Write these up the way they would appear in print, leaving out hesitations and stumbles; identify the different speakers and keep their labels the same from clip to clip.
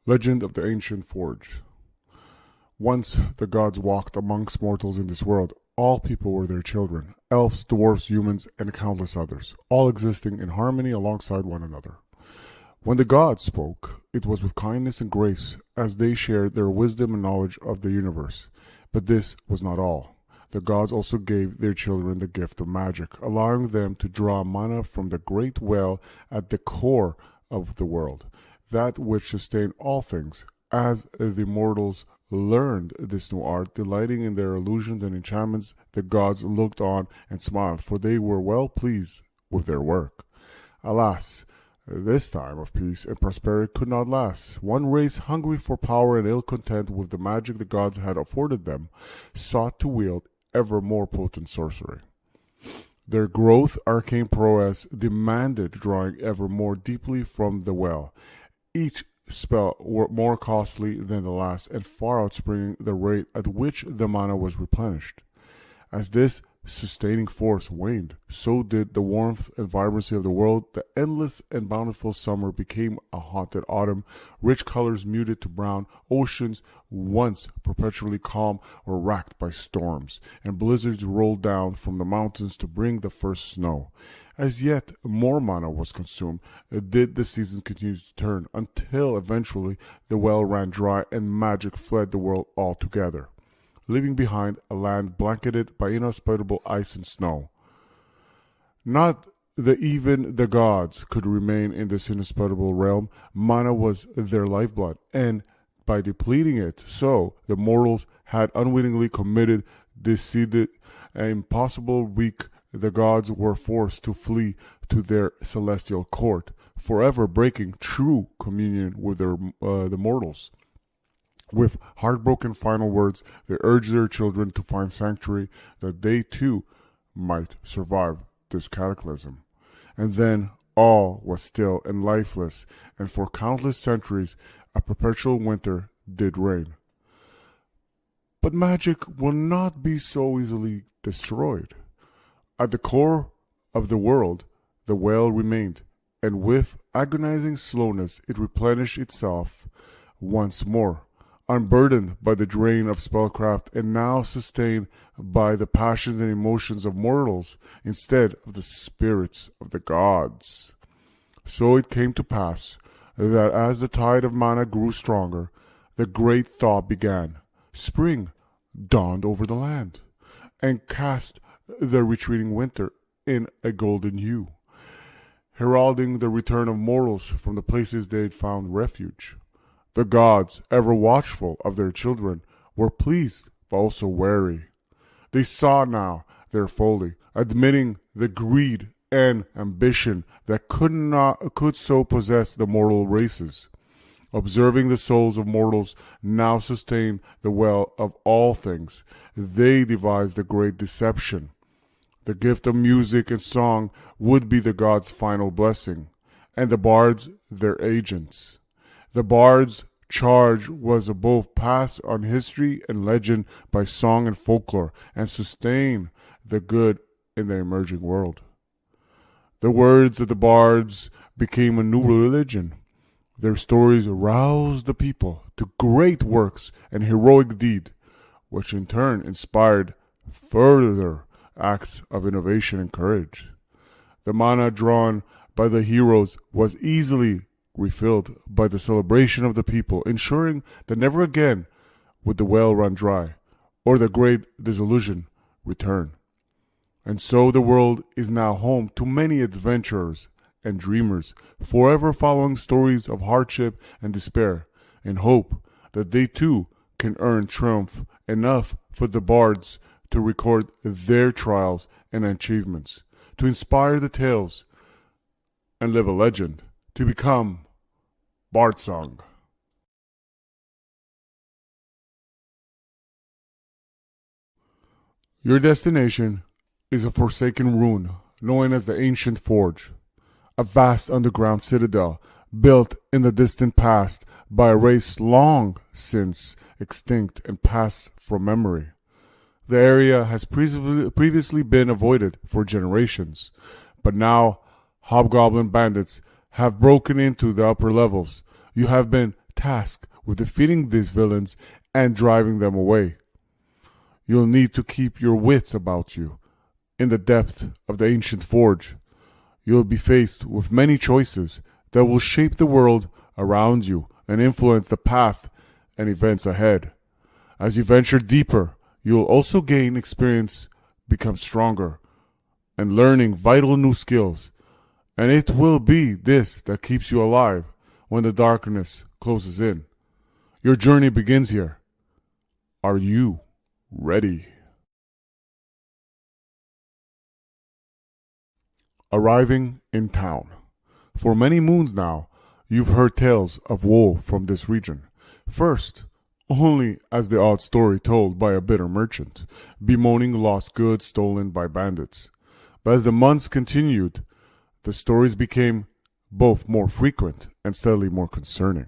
Speaker 1: Legend of the Ancient Forge. Once the gods walked amongst mortals in this world. All people were their children, elves, dwarfs, humans, and countless others, all existing in harmony alongside one another. When the gods spoke, it was with kindness and grace, as they shared their wisdom and knowledge of the universe. But this was not all. The gods also gave their children the gift of magic, allowing them to draw mana from the great well at the core of the world, that which sustained all things. As the mortals learned this new art, delighting in their illusions and enchantments, the gods looked on and smiled, for they were well pleased with their work. Alas, this time of peace and prosperity could not last. One race, hungry for power and ill-content with the magic the gods had afforded them, sought to wield ever more potent sorcery. Their growth, arcane prowess demanded drawing ever more deeply from the well. Each spell were more costly than the last, and far outspringing the rate at which the mana was replenished. As this sustaining force waned, so did the warmth and vibrancy of the world. The endless and bountiful summer became a haunted autumn. Rich colors muted to brown, oceans once perpetually calm were racked by storms, and blizzards rolled down from the mountains to bring the first snow. As yet more mana was consumed, did the seasons continue to turn, until eventually the well ran dry and magic fled the world altogether, leaving behind a land blanketed by inhospitable ice and snow. Not that even the gods could remain in this inhospitable realm. Mana was their lifeblood, and by depleting it, so the mortals had unwittingly committed decided an impossible weak. The gods were forced to flee to their celestial court, forever breaking true communion with the mortals. With heartbroken final words, they urged their children to find sanctuary, that they too might survive this cataclysm. And then all was still and lifeless, and for countless centuries a perpetual winter did reign. But magic will not be so easily destroyed. At the core of the world, the well remained, and with agonizing slowness it replenished itself once more, unburdened by the drain of spellcraft, and now sustained by the passions and emotions of mortals instead of the spirits of the gods. So it came to pass that as the tide of mana grew stronger, the great thaw began. Spring dawned over the land, and cast the retreating winter in a golden hue, heralding the return of mortals from the places they had found refuge. The gods, ever watchful of their children, were pleased but also wary. They saw now their folly, admitting the greed and ambition that could so possess the mortal races. Observing the souls of mortals now sustain the well of all things, they devised a great deception. The gift of music and song would be the gods' final blessing, and the bards their agents. The bards' charge was to both pass on history and legend by song and folklore, and sustain the good in the emerging world. The words of the bards became a new religion. Their stories roused the people to great works and heroic deed, which in turn inspired further acts of innovation and courage. The mana drawn by the heroes was easily refilled by the celebration of the people, ensuring that never again would the well run dry, or the great disillusion return. And so the world is now home to many adventurers and dreamers, forever following stories of hardship and despair, in hope that they too can earn triumph enough for the bards to record their trials and achievements, to inspire the tales and live a legend, to become Bardsung. Your destination is a forsaken ruin known as the Ancient Forge, a vast underground citadel built in the distant past by a race long since extinct and passed from memory. The area has previously been avoided for generations, but now hobgoblin bandits have broken into the upper levels. You have been tasked with defeating these villains and driving them away. You'll need to keep your wits about you. In the depth of the ancient forge, you'll be faced with many choices that will shape the world around you and influence the path and events ahead. As you venture deeper, you'll also gain experience, become stronger, and learning vital new skills. And it will be this that keeps you alive when the darkness closes in. Your journey begins here. Are you ready? Arriving in town. For many moons now, you've heard tales of woe from this region. First, only as the odd story told by a bitter merchant, bemoaning lost goods stolen by bandits. But as the months continued, the stories became both more frequent and steadily more concerning.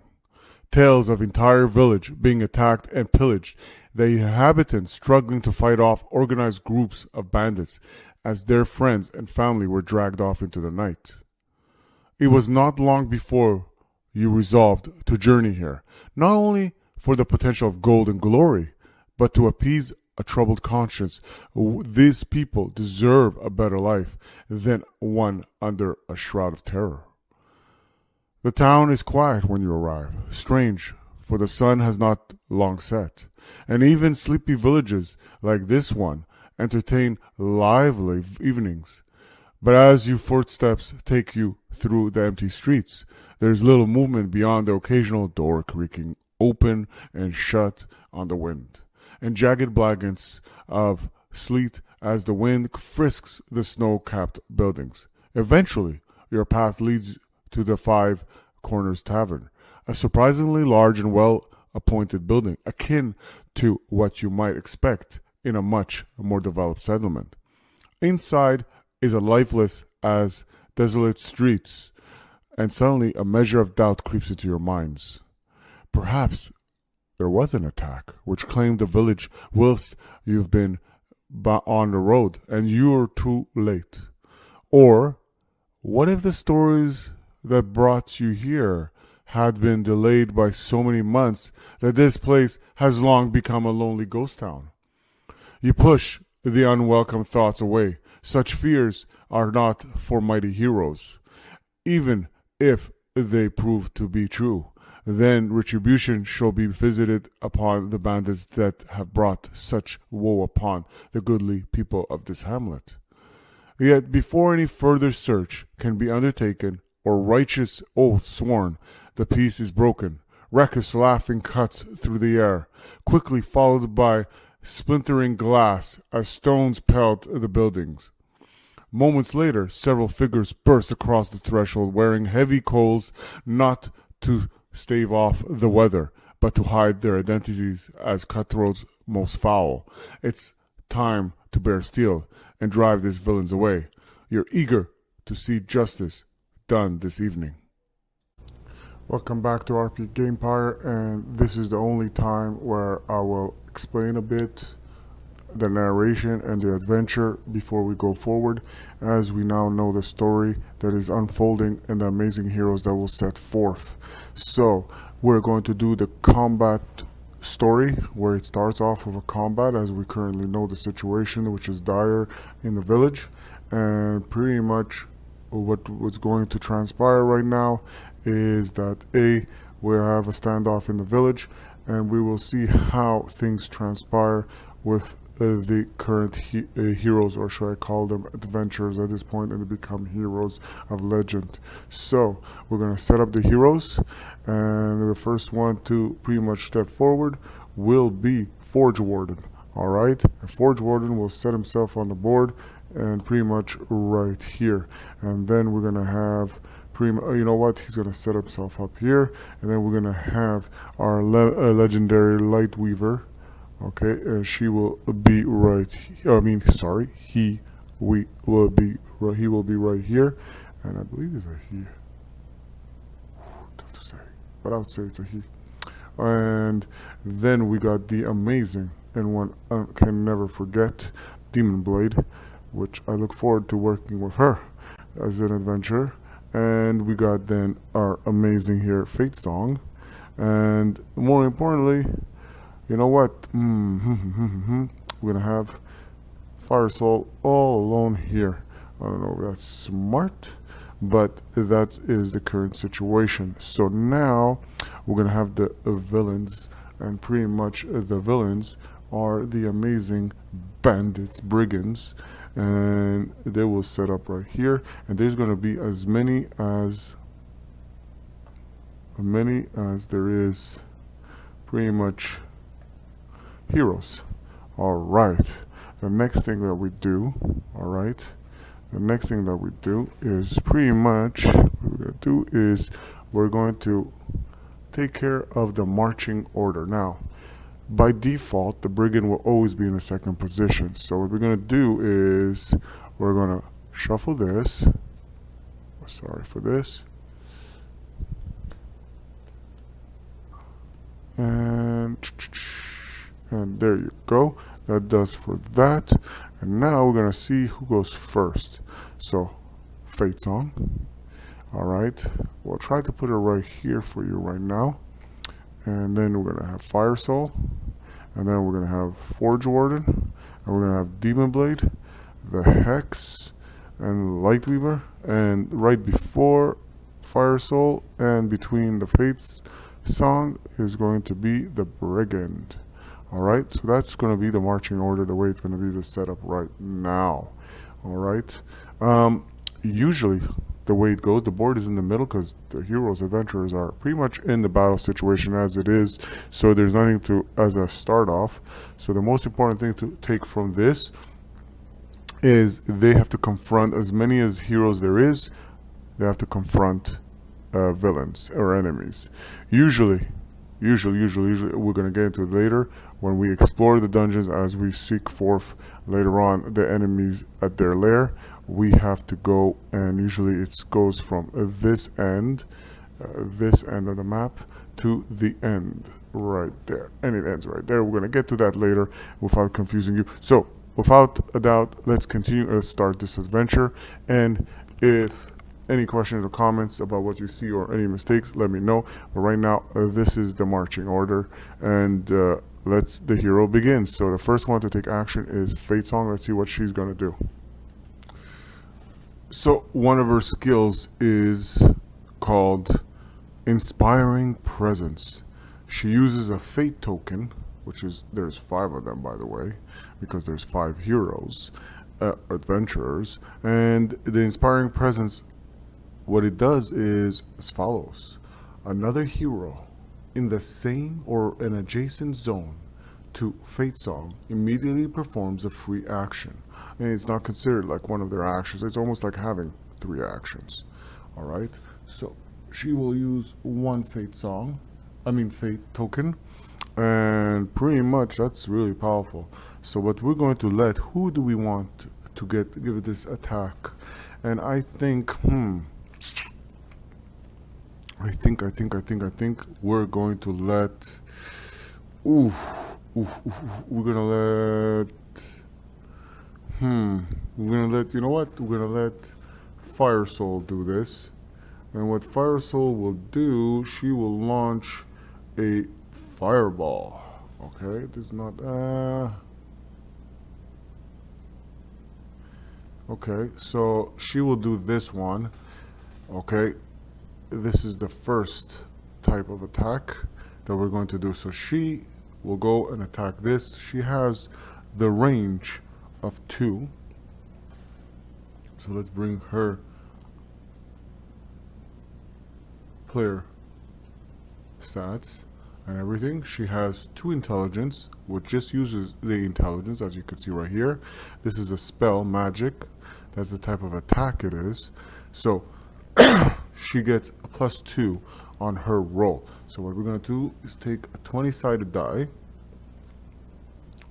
Speaker 1: Tales of entire village being attacked and pillaged, the inhabitants struggling to fight off organized groups of bandits as their friends and family were dragged off into the night. It was not long before you resolved to journey here, not only for the potential of gold and glory, but to appease a troubled conscience. These people deserve a better life than one under a shroud of terror. The town is quiet when you arrive, strange, for the sun has not long set, and even sleepy villages like this one entertain lively evenings. But as your footsteps take you through the empty streets, there is little movement beyond the occasional door creaking open and shut on the wind, and jagged blankets of sleet as the wind frisks the snow-capped buildings. Eventually, your path leads to the Five Corners Tavern, a surprisingly large and well-appointed building, akin to what you might expect in a much more developed settlement. Inside is a lifeless as desolate streets, and suddenly a measure of doubt creeps into your minds. Perhaps there was an attack which claimed the village whilst you've been on the road and you're too late. Or what if the stories that brought you here had been delayed by so many months that this place has long become a lonely ghost town? You push the unwelcome thoughts away. Such fears are not for mighty heroes. Even if they prove to be true, then retribution shall be visited upon the bandits that have brought such woe upon the goodly people of this hamlet. Yet before any further search can be undertaken or righteous oath sworn, the peace is broken. Raucous laughing cuts through the air, quickly followed by splintering glass as stones pelt the buildings. Moments later, several figures burst across the threshold wearing heavy coals, not to stave off the weather, but to hide their identities as cutthroats most foul. It's time to bear steel and drive these villains away. You're eager to see justice done this evening. Welcome back to RP Gamepire, and this is the only time where I will explain a bit the narration and the adventure before we go forward, as we now know the story that is unfolding and the amazing heroes that will set forth. So we're going to do the combat story, where it starts off with a combat, as we currently know the situation, which is dire in the village, and pretty much what's going to transpire right now is that we have a standoff in the village, and we will see how things transpire with the current heroes, or should I call them adventurers at this point, and they become heroes of legend. So we're going to set up the heroes, and the first one to pretty much step forward will be Forge Warden. Alright, Forge Warden will set himself on the board and pretty much right here, and then we're going to have you know what, he's going to set himself up here, and then we're going to have our legendary Lightweaver. Okay, she will be right. He will be right here, and I believe it's a he. Tough to say, but I would say it's a he. And then we got the amazing and one I can never forget, Demon Blade, which I look forward to working with her as an adventurer. And we got then our amazing here Fate Song, And more importantly, you know what? We're gonna have Fire Soul all alone here. I don't know if that's smart, but that is the current situation. So now we're gonna have the villains, and pretty much the villains are the amazing bandits, brigands, and they will set up right here. And there's gonna be as many as there is pretty much heroes. All right. The next thing that we do, the next thing that we do is pretty much what we're going to do is we're going to take care of the marching order. Now, by default, the brigand will always be in the second position. So what we're going to do is we're going to shuffle this. Sorry for this. And there you go. That does for that. And now we're gonna see who goes first. So Fate Song. Alright. We'll try to put it right here for you right now. And then we're gonna have Fire Soul. And then we're gonna have Forge Warden. And we're gonna have Demon Blade, the Hex, and Lightweaver. And right before Fire Soul and between the Fates Song is going to be the Brigand. Alright, so that's going to be the marching order, the way it's going to be the setup right now. Alright, usually the way it goes, the board is in the middle because the heroes, adventurers are pretty much in the battle situation as it is, so there's nothing to, as a start off. So the most important thing to take from this is they have to confront as many as heroes there is. They have to confront villains or enemies. Usually we're going to get into it later when we explore the dungeons, as we seek forth later on the enemies at their lair. We have to go, and usually it goes from this end of the map to the end right there, and it ends right there. We're going to get to that later without confusing you. So without a doubt, let's continue. Let's start this adventure, and if any questions or comments about what you see or any mistakes, let me know. But right now, this is the marching order, and let's the hero begin. So the first one to take action is Fate Song. Let's see what she's gonna do. So one of her skills is called Inspiring Presence. She uses a fate token, which is, there's 5 of them, by the way, because there's 5 heroes, adventurers, and the Inspiring Presence, what it does is as follows. Another hero in the same or an adjacent zone to Fate Song immediately performs a free action. And it's not considered like one of their actions. It's almost like having 3 actions. Alright? So she will use one Fate token. And pretty much that's really powerful. So what we're going to let, who do we want to give it this attack? And I think I think we're going to let we're gonna let Fire Soul do this. And what Fire Soul will do, she will launch a fireball. Okay, it is not okay, so she will do this one. Okay, this is the first type of attack that we're going to do. So she will go and attack this. She has the range of 2. So let's bring her player stats and everything. She has 2 intelligence, which just uses the intelligence, as you can see right here. This is a spell, magic. That's the type of attack it is. So she gets a +2 on her roll. So what we're going to do is take a 20-sided die,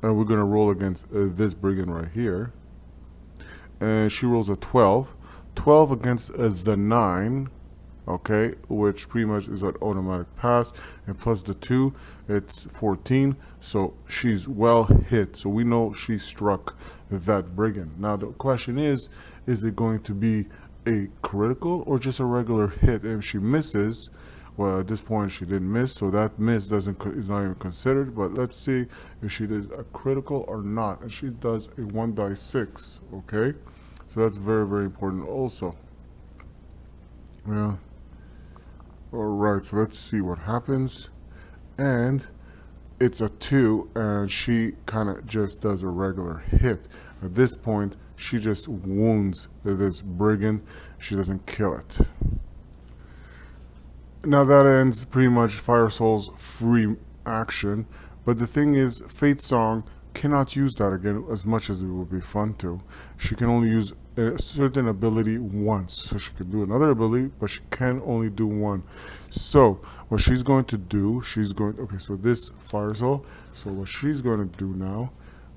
Speaker 1: and we're going to roll against this brigand right here. And she rolls a 12. 12 against the 9, okay, which pretty much is an automatic pass. And plus the 2, it's 14. So she's well hit. So we know she struck that brigand. Now the question is it going to be a critical or just a regular hit? And if she misses, Well, at this point she didn't miss, so that miss is not even considered. But let's see if she does a critical or not. And she does a 1 die 6. Okay, so that's very, very important also. Yeah. All right, so let's see what happens. And it's a 2, and she kind of just does a regular hit. At this point, she just wounds this brigand. She doesn't kill it. Now that ends pretty much Fire Soul's free action, but the thing is, Fate Song cannot use that again as much as it would be fun to. She can only use a certain ability once, so she can do another ability, but she can only do one. So what she's going to do, okay, so this Fire Soul, so what she's going to do now,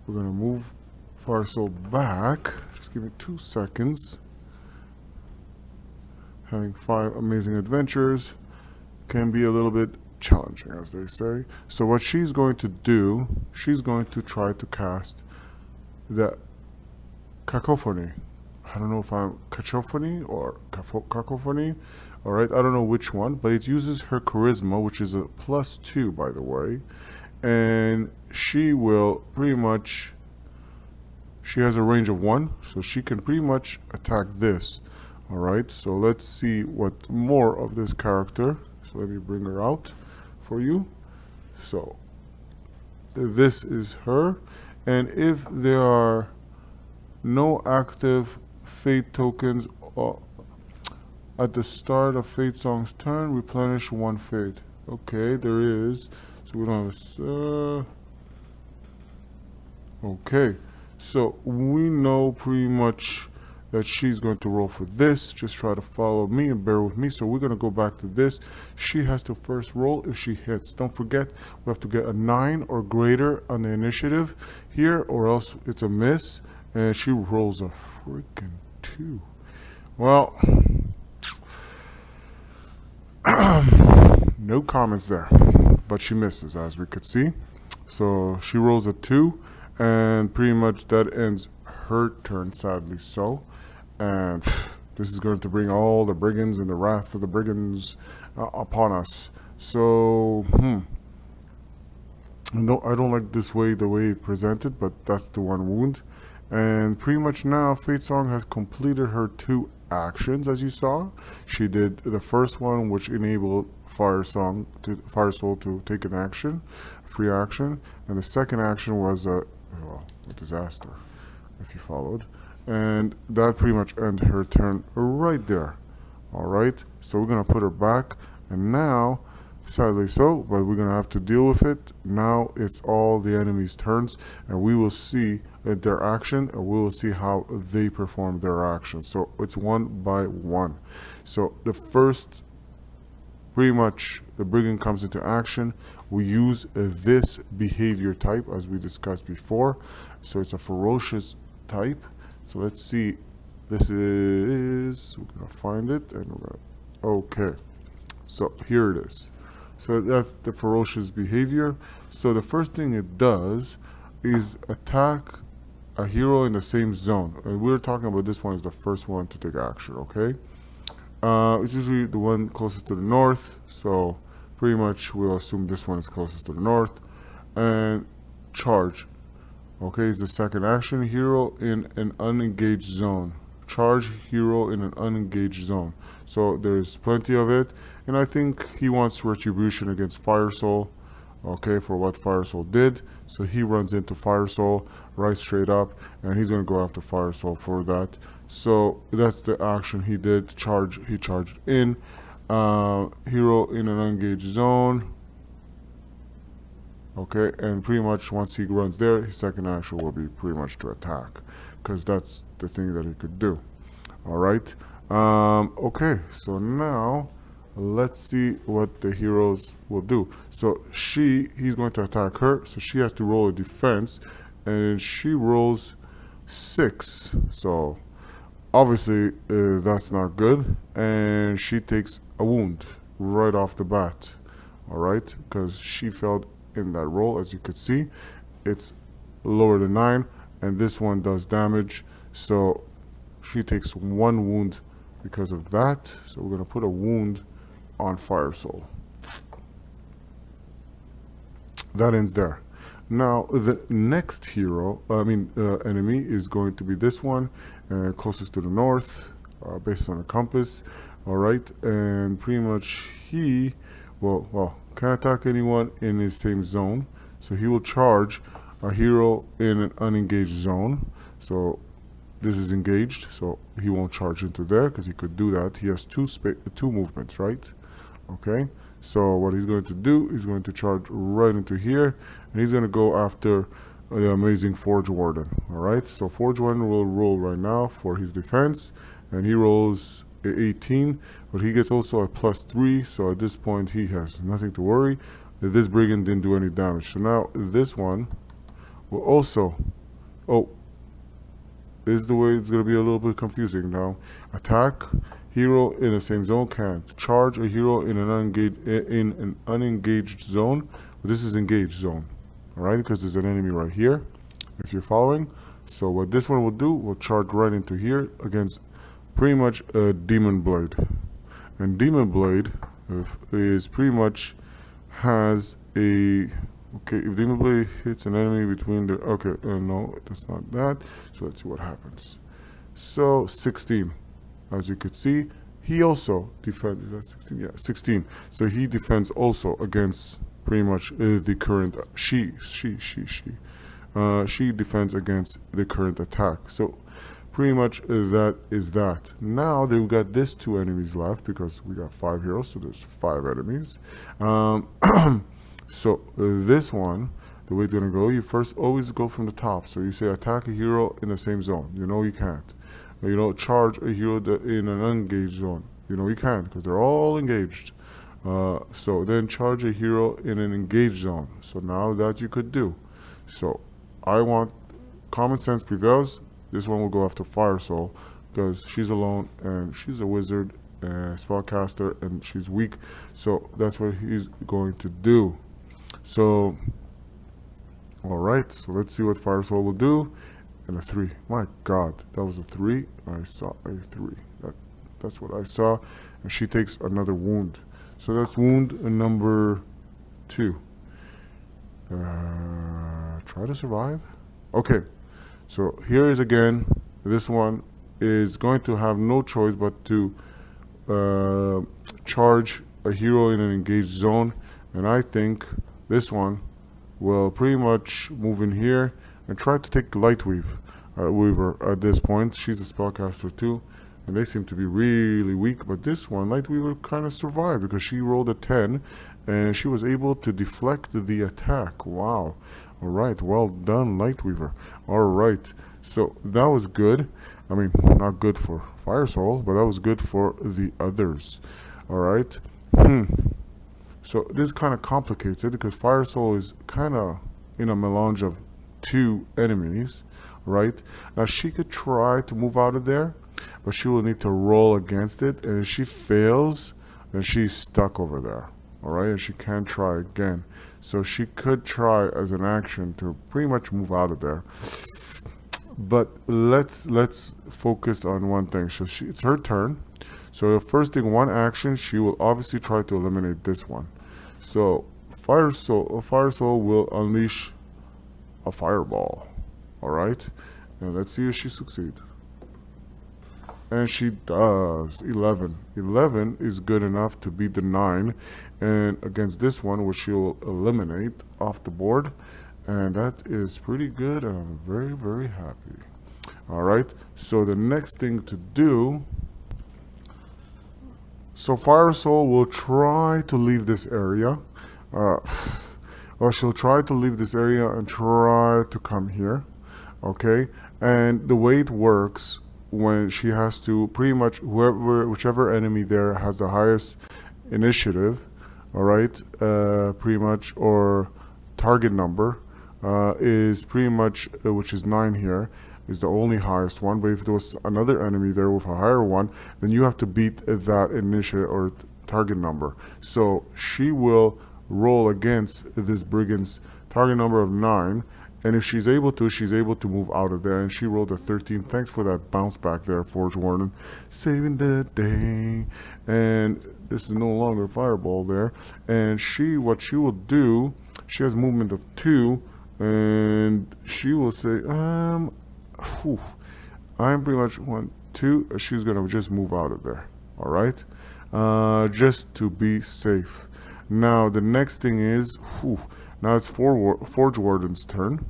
Speaker 1: we're going to move Fire Soul back. Just give me 2 seconds. Having 5 amazing adventures can be a little bit challenging, as they say. So what she's going to do, she's going to try to cast the cacophony. I don't know if I'm cacophony or cacophony. All right, I don't know which one, but it uses her charisma, which is a +2, by the way, and she will pretty much. She has a range of 1, so she can pretty much attack this. All right, so let's see what more of this character. So let me bring her out for you. So this is her, and if there are no active fate tokens at the start of Fate Song's turn, replenish 1 fate. Okay, there is. So we don't have okay, so we know pretty much that she's going to roll for this. Just try to follow me and bear with me. So we're going to go back to this. She has to first roll if she hits. Don't forget, we have to get a 9 or greater on the initiative here, or else it's a miss. And she rolls a freaking 2. Well, no comments there. But she misses, as we could see. So she rolls a 2, and pretty much that ends her turn, sadly so. And this is going to bring all the brigands and the wrath of the brigands upon us. So, no, I don't like this way, the way it presented, but that's the 1 wound. And pretty much now, Fate Song has completed her 2 actions, as you saw. She did the first one, which enabled Fire Soul to take an action, free action, and the second action was a disaster, if you followed. And that pretty much ends her turn right there. All right, so we're gonna put her back, and now, sadly so, but we're gonna have to deal with it. Now it's all the enemy's turns, and we will see their action, and we will see how they perform their action. So it's 1 by 1. So the first, pretty much, the brigand comes into action. We use this behavior type, as we discussed before. So it's a ferocious type. So let's see. This is, we're gonna find it, and we're gonna, okay. So here it is. So that's the ferocious behavior. So the first thing it does is attack a hero in the same zone. And we're talking about this one is the first one to take action, okay? It's usually the one closest to the north. So pretty much we'll assume this one is closest to the north. And charge. Okay, is the second action. Hero in an unengaged zone. Charge hero in an unengaged zone. So there's plenty of it, and I think he wants retribution against Fire Soul, okay, for what Fire Soul did. So he runs into Fire Soul right straight up, and he's gonna go after Fire Soul for that. So that's the action he did. Charge. He charged in. Hero in an unengaged zone. Okay, and pretty much once he runs there, his second action will be pretty much to attack, because that's the thing that he could do. All right. Okay, so now let's see what the heroes will do. So he's going to attack her, so she has to roll a defense, and she rolls 6. So obviously that's not good, and she takes a wound right off the bat. All right, because she failed in that roll. As you could see, it's lower than 9, and this one does damage, so she takes 1 wound because of that. So we're going to put a wound on Fire Soul. That ends there. Now the next hero, enemy, is going to be this one, closest to the north, based on the compass. All right, and pretty much he can't attack anyone in his same zone, so he will charge a hero in an unengaged zone. So this is engaged, so he won't charge into there because he could do that. He has two movements, right? Okay. So what he's going to do is going to charge right into here, and he's going to go after the amazing Forge Warden. All right, so Forge Warden will roll right now for his defense, and he rolls 18, but he gets also a +3. So at this point, he has nothing to worry. This brigand didn't do any damage. So now this one will also, this is the way it's going to be a little bit confusing now. Attack hero in the same zone can't. Charge a hero in an unengaged zone. But this is engaged zone. Alright, because there's an enemy right here, if you're following. So what this one will do, will charge right into here against pretty much a Demon Blade. And Demon Blade is pretty much has a... Okay, if Demon Blade hits an enemy between the... Okay, no, that's not that. So let's see what happens. So 16. As you could see, he also defends. Is that 16? Yeah, 16. So he defends also against pretty much the current. She defends against the current attack. So pretty much that is that. Now they've got these two enemies left because we got 5 heroes, so there's 5 enemies. So this one, the way it's gonna go, you first always go from the top. So you say attack a hero in the same zone. You know you can't. You know, charge a hero in an unengaged zone. You know you can't because they're all engaged. So then charge a hero in an engaged zone. So now that you could do. So I want common sense prevails. This one will go after Fire Soul because she's alone and she's a wizard and spellcaster and she's weak. So that's what he's going to do. So, all right. So let's see what Fire Soul will do. And a 3. My God, that was a 3. I saw a 3. That's what I saw. And she takes another wound. So that's wound number 2. Try to survive. Okay. So here is again. This one is going to have no choice but to charge a hero in an engaged zone. And I think this one will pretty much move in here and try to take Lightweaver at this point. She's a spellcaster too, and they seem to be really weak. But this one, Lightweaver, kind of survived because she rolled a 10, and she was able to deflect the attack. Wow! All right, well done, Lightweaver. All right, so that was good. I mean, not good for Fire Soul, but that was good for the others. All right. So this kind of complicates it because Fire Soul is kind of in a melange of 2 enemies, right? Now she could try to move out of there, but she will need to roll against it, and if she fails, then she's stuck over there. All right, and she can't try again. So she could try as an action to pretty much move out of there. But let's focus on one thing. So it's her turn. So the first thing, one action, she will obviously try to eliminate this one. So Fire Soul will unleash a fireball. All right, and let's see if she succeeds. And she does. 11. 11 is good enough to beat the 9, and against this one, which she'll eliminate off the board, and that is pretty good. And I'm very, very happy. All right. So the next thing to do. So Fire Soul will try to leave this area. Or she'll try to leave this area and try to come here. Okay, and the way it works when she has to pretty much whichever enemy there has the highest initiative, all right, pretty much, or target number is pretty much which is 9 here, is the only highest one. But if there was another enemy there with a higher one, then you have to beat that initiative or target number. So she will roll against this brigand's target number of 9, And if she's able to move out of there. And she rolled a 13. Thanks for that bounce back there, Forge Warden. Saving the day. And this is no longer a fireball there. And what she will do, she has movement of 2. And she will say, I'm pretty much 1, 2. She's going to just move out of there. All right? Just to be safe. Now, the next thing is, now it's Forge Warden's turn.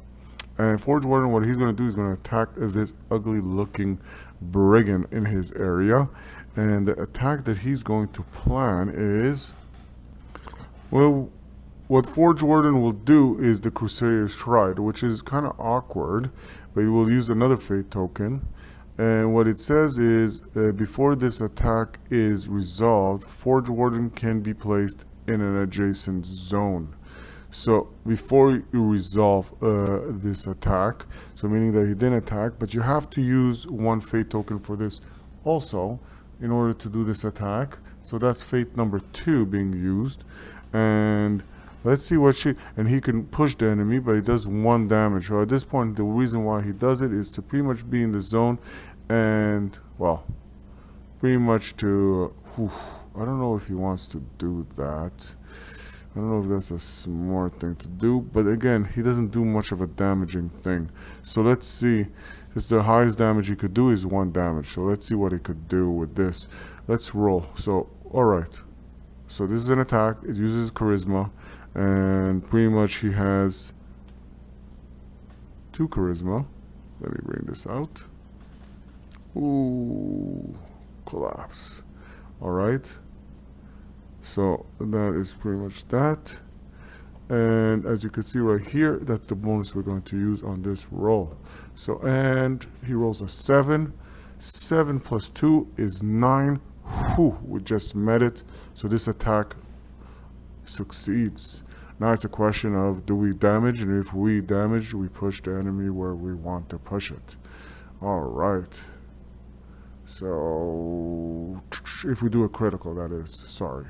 Speaker 1: And Forge Warden, what he's going to do is going to attack this ugly-looking brigand in his area. And the attack that he's going to plan is... Well, what Forge Warden will do is the Crusader's Stride, which is kind of awkward. But he will use another Fate token. And what it says is, before this attack is resolved, Forge Warden can be placed in an adjacent zone. So before you resolve this attack, so meaning that he didn't attack, but you have to use 1 Fate token for this also in order to do this attack. So that's Fate number 2 being used. And let's see what and he can push the enemy, but he does 1 damage. So at this point, the reason why he does it is to pretty much be in the zone and, well, pretty much to, I don't know if he wants to do that. I don't know if that's a smart thing to do, but again, he doesn't do much of a damaging thing. So let's see. The highest damage he could do is 1 damage. So let's see what he could do with this. Let's roll. So, alright. So this is an attack. It uses charisma. And pretty much he has 2 charisma. Let me bring this out. Ooh. Collapse. Alright. So that is pretty much that. And as you can see right here, that's the bonus we're going to use on this roll. So, and he rolls a 7. 7 plus 2 is 9. We just met it. So this attack succeeds. Now it's a question of, do we damage? And if we damage, we push the enemy where we want to push it. All right. So if we do a critical, that is. Sorry.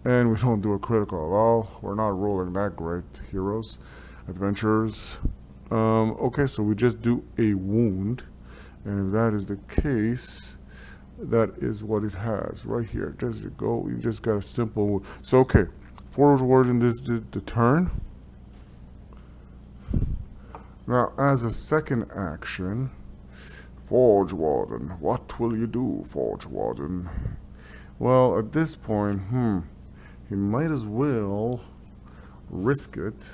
Speaker 1: And we don't do a critical at all. We're not rolling that great, heroes, adventurers. Okay, so we just do a wound. And if that is the case, that is what it has right here. Just you go, you just got a simple wound. So, okay, Forge Warden, this did the turn. Now, as a second action, Forge Warden, what will you do, Forge Warden? Well, at this point, he might as well risk it,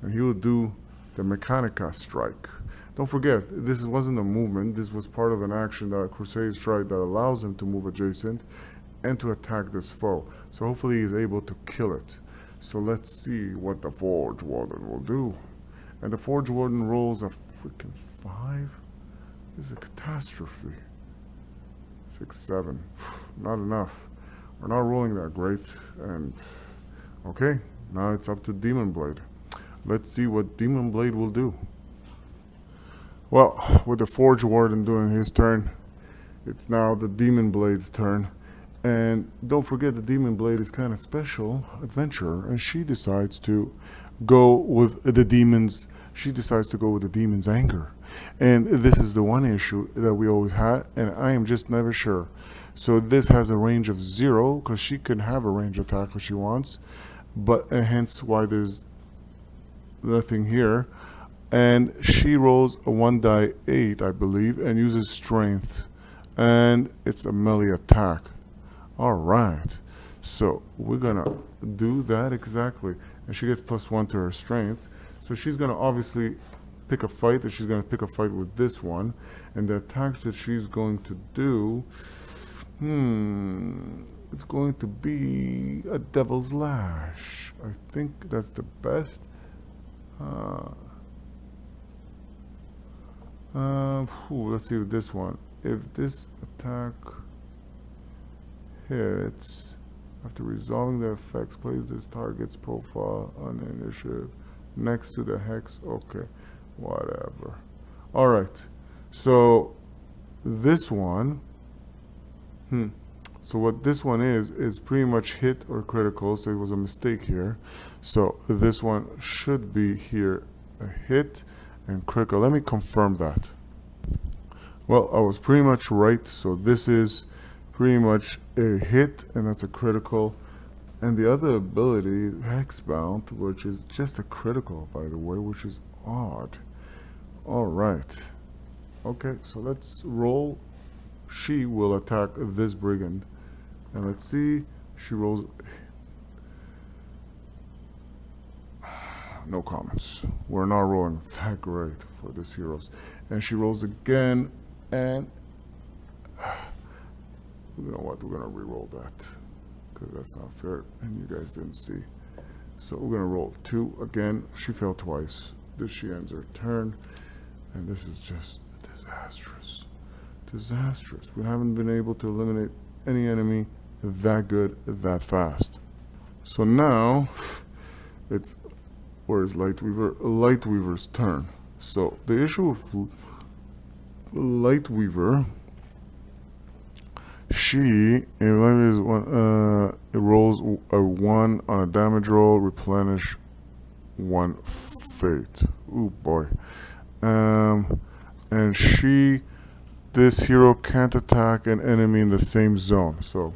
Speaker 1: and he will do the Mechanica Strike. Don't forget, this wasn't a movement. This was part of an action, that Crusade Strike, that allows him to move adjacent and to attack this foe. So hopefully he's able to kill it. So let's see what the Forge Warden will do. And the Forge Warden rolls a freaking 5. This is a catastrophe. 6, 7. Not enough. We're not rolling that great. And okay, now it's up to Demon Blade. Let's see what Demon Blade will do. Well, with the Forge Warden doing his turn, it's now the Demon Blade's turn. And don't forget, the Demon Blade is kind of special adventurer, and she decides to go with the demons. She decides to go with the demon's anger. And this is the one issue that we always had, and I am just never sure. So this has a range of 0, because she can have a range attack if she wants, but hence why there's nothing here. And she rolls a 1d8, I believe, and uses strength, and it's a melee attack. All right, so we're gonna do that exactly, and she gets +1 to her strength. So she's gonna obviously pick a fight, and she's gonna pick a fight with this one, and the attacks that she's going to do, it's going to be a Devil's Lash. I think that's the best. Let's see with this one. If this attack hits, after resolving the effects, place this target's profile on the initiative next to the hex. Okay, whatever. All right, so this one, So what this one is pretty much hit or critical, so it was a mistake here. So this one should be here a hit and critical. Let me confirm that. Well, I was pretty much right. So this is pretty much a hit, and that's a critical. And the other ability, Hexbound, which is just a critical, by the way, which is odd. All right. Okay, so let's roll. She will attack this brigand. And let's see, she rolls. No comments. We're not rolling that great for this heroes. And she rolls again, and you know what? We're gonna re-roll that because that's not fair, and you guys didn't see. So we're gonna roll 2 again. She failed twice. This she ends her turn, and this is just disastrous. Disastrous. We haven't been able to eliminate any enemy that good that fast. So now it's, where's Lightweaver? Lightweaver's turn. So the issue with Lightweaver, she it rolls a 1 on a damage roll, replenish 1 fate. Ooh boy. And this hero can't attack an enemy in the same zone. So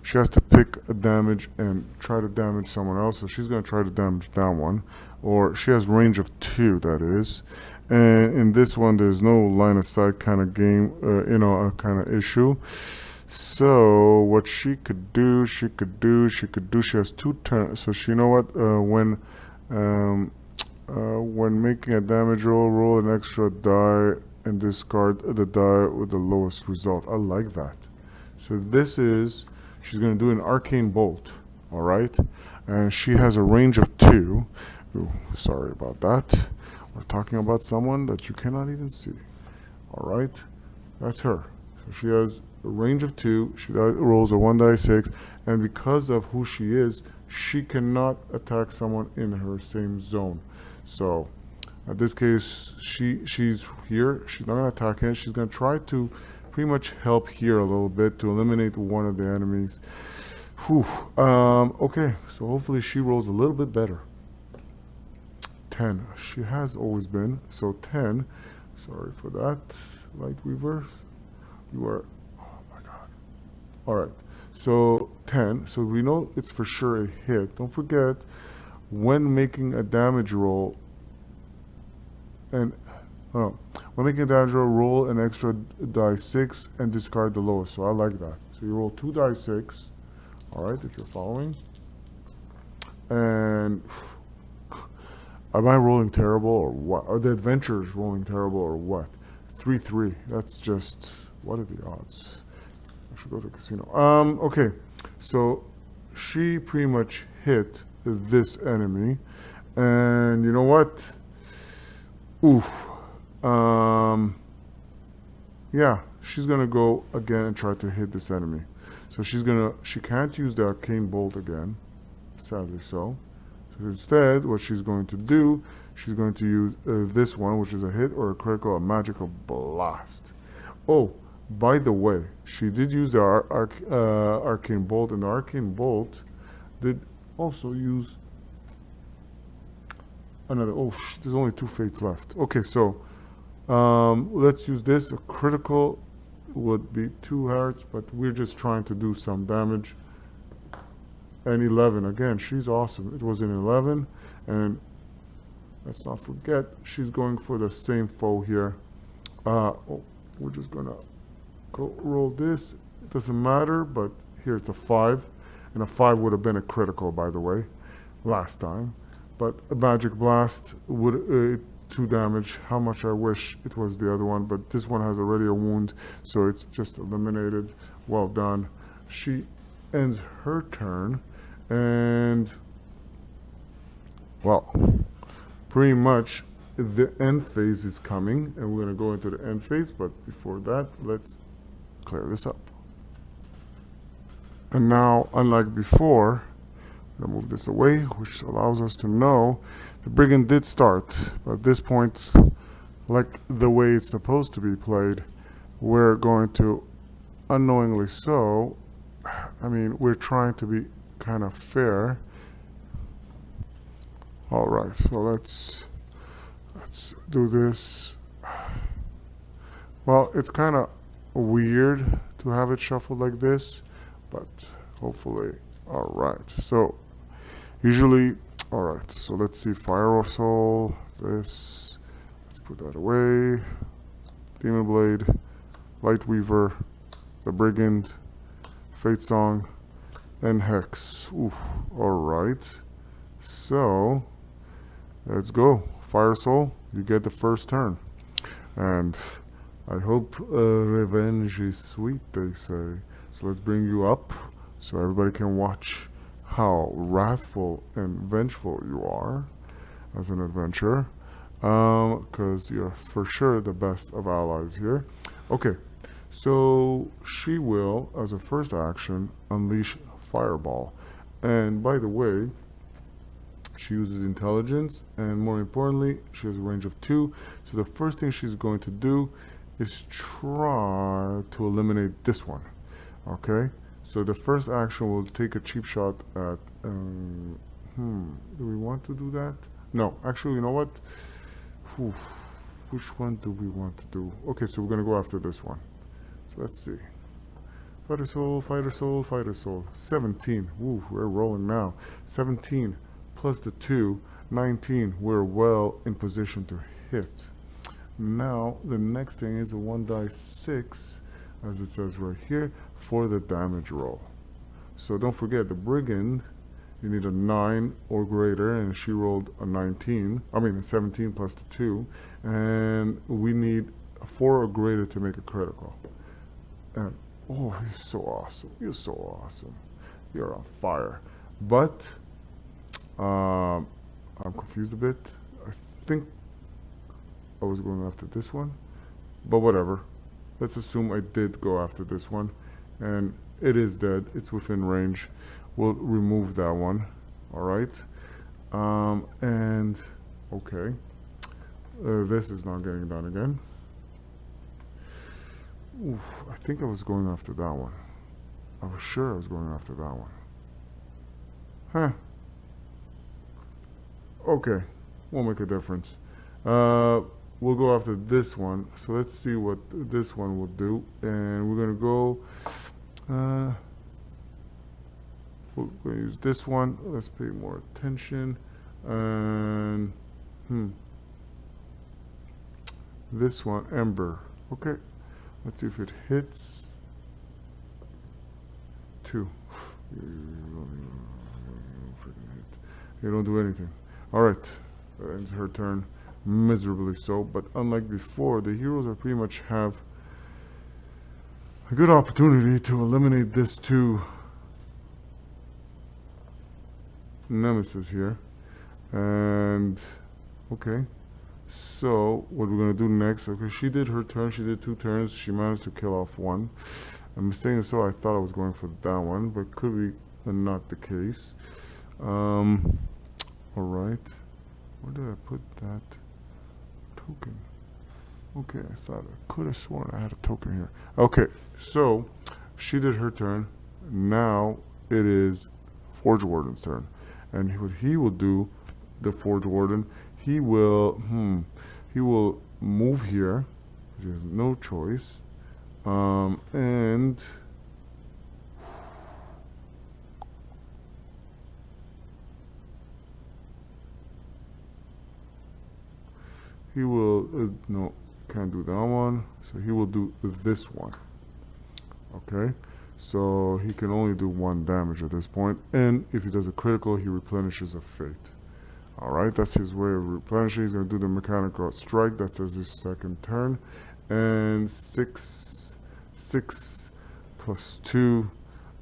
Speaker 1: she has to pick a damage and try to damage someone else. So she's going to try to damage that one. Or she has range of 2, that is. And in this one, there's no line of sight kind of game, a kind of issue. So what she could do, she has 2 turns. So she, you know what, when making a damage roll, roll an extra die and discard the die with the lowest result. I like that. So this is, she's going to do an arcane bolt, all right? And she has a range of 2. Ooh, sorry about that. We're talking about someone that you cannot even see. All right, that's her. So she has a range of 2. She rolls a 1d6, and because of who she is, she cannot attack someone in her same zone. So in this case, she's here. She's not going to attack him. She's going to try to pretty much help here a little bit to eliminate one of the enemies. Whew. Okay, so hopefully she rolls a little bit better. 10. She has always been. So 10. Sorry for that, Lightweaver. You are... Oh my god. Alright. So 10. So we know it's for sure a hit. Don't forget, when making a damage roll, when making a damage roll an extra die 6 and discard the lowest. So I like that. So you roll 2 die 6. Alright, if you're following. And am I rolling terrible or what? Are the adventurers rolling terrible or what? 3-3. That's just, what are the odds? I should go to the casino. Okay. So she pretty much hit this enemy. And you know what? Oof. Yeah, she's gonna go again and try to hit this enemy. So she can't use the arcane bolt again, sadly so. So instead, what she's going to do, she's going to use this one, which is a hit or a critical, a magical blast. Oh, by the way, she did use the arcane bolt, and the arcane bolt did also use another. Oh, there's only 2 fates left. Okay, so let's use this. A critical would be 2 hearts, but we're just trying to do some damage. And 11 again, she's awesome. It was an 11, and let's not forget she's going for the same foe here. We're just gonna go roll this. It doesn't matter, but here it's a 5, and a 5 would have been a critical, by the way, last time. But a magic blast would 2 damage. How much I wish it was the other one, but this one has already a wound, so it's just eliminated. Well done. She ends her turn, and well, pretty much the end phase is coming, and we're going to go into the end phase, but before that, let's clear this up. And now, unlike before, I'm going to move this away, which allows us to know the brigand did start, but at this point, like the way it's supposed to be played, we're going to unknowingly so I mean, we're trying to be kind of fair. All right, so let's do this. Well, it's kind of weird to have it shuffled like this, but hopefully, all right. So usually, all right. So let's see, Fire or Soul. This. Let's put that away. Demon Blade, Light Weaver, the Brigand, Fate Song, and Hex. Oof. All right. So let's go. Fire Soul, you get the first turn. And I hope revenge is sweet, they say. So let's bring you up so everybody can watch how wrathful and vengeful you are as an adventurer. Because you're for sure the best of allies here. Okay, so she will, as a first action, unleash Fireball. And by the way, she uses intelligence, and more importantly, she has a range of 2. So the first thing she's going to do is try to eliminate this one. Okay, so the first action will take a cheap shot at. Do we want to do that? No, actually, you know what? Which one do we want to do? Okay, so we're gonna go after this one. So let's see. Fighter Soul, Fighter Soul, Fighter Soul. 17. Ooh, we're rolling now. 17 plus the 2, 19. We're well in position to hit. Now, the next thing is a 1 die 6, as it says right here, for the damage roll. So don't forget, the Brigand, you need a 9 or greater, and she rolled a 19. I mean, a 17 plus the 2. And we need a 4 or greater to make a critical. And, oh, you're so awesome. You're so awesome. You're on fire. But, I'm confused a bit. I think I was going after this one, but whatever. Let's assume I did go after this one, and it is dead. It's within range. We'll remove that one. All right. And okay, this is not getting done again. Oof, I think I was going after that one. I was sure I was going after that one. Huh. Okay, won't make a difference. We'll go after this one. So let's see what this one will do. And we're gonna go, we're gonna use this one. Let's pay more attention. And, this one, Ember. Okay, let's see if it hits. 2. You don't do anything. Alright, that ends her turn. Miserably so, but unlike before, the heroes are pretty much have a good opportunity to eliminate this 2 nemesis here. And okay, so what we're gonna do next? Okay, she did her turn. She did 2 turns. She managed to kill off 1. And mistakenly so, I thought I was going for that one, but could be not the case. All right, where did I put that token? Okay, I thought I could have sworn I had a token here. Okay, so she did her turn. Now it is Forge Warden's turn, and what he will do, the Forge Warden, he will move here because he has no choice, and he will no, can't do that one, so he will do this one. Okay, so he can only do 1 damage at this point, and if he does a critical, he replenishes a fate. Alright, that's his way of replenishing. He's going to do the mechanical strike. That's his second turn. And 6 plus 2,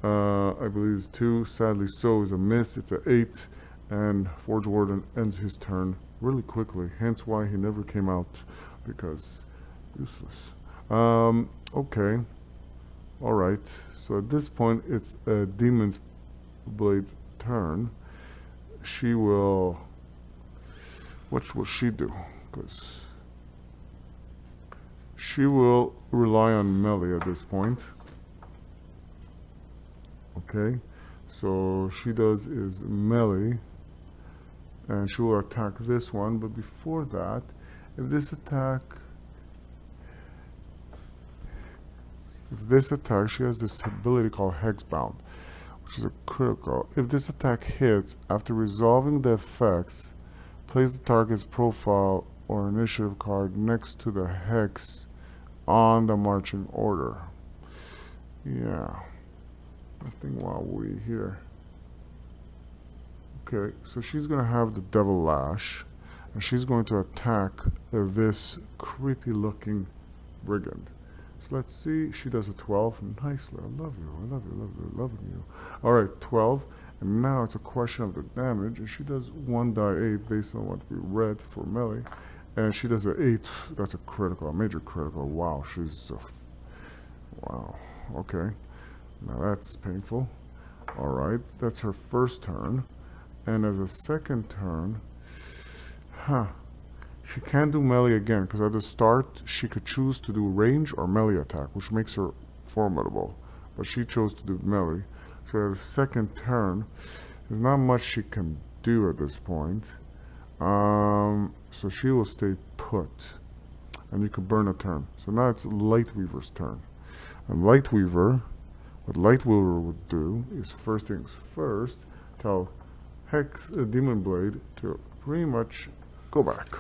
Speaker 1: I believe is 2. Sadly so, is a miss. It's an 8. And Forge Warden ends his turn really quickly. Hence why he never came out, because useless. Okay. Alright, so at this point, it's Demon's Blade's turn. She will... What will she do? Because she will rely on melee at this point. Okay, so she does is melee, and she will attack this one. But before that, if this attack, she has this ability called Hexbound, which is a critical. If this attack hits, after resolving the effects, place the target's profile or initiative card next to the hex on the marching order. Yeah, I think while we're here. Okay, so she's gonna have the Devil Lash, and she's going to attack this creepy looking brigand. So let's see, she does a 12. Nicely, I love you, I love you, love you, loving you. Alright, 12, and now it's a question of the damage, and she does 1 die 8 based on what we read for melee, and she does an 8, that's a critical, a major critical. Wow, she's, wow, okay, now that's painful. Alright, that's her first turn, and as a second turn, she can't do melee again, because at the start she could choose to do range or melee attack, which makes her formidable. But she chose to do melee. So at the second turn, there's not much she can do at this point. So she will stay put. And you can burn a turn. So now it's Lightweaver's turn. And Lightweaver, what Lightweaver would do is, first things first, tell Hex Demon Blade to pretty much go back.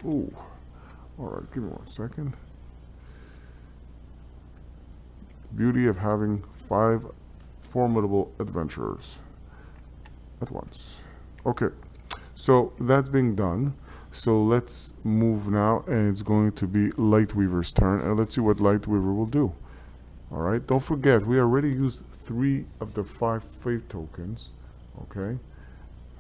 Speaker 1: Ooh. Alright, give me 1 second. Beauty of having 5 formidable adventurers at once. Okay, so that's being done. So let's move now, and it's going to be Lightweaver's turn, and let's see what Lightweaver will do. Alright, don't forget, we already used 3 of the 5 fate tokens. Okay,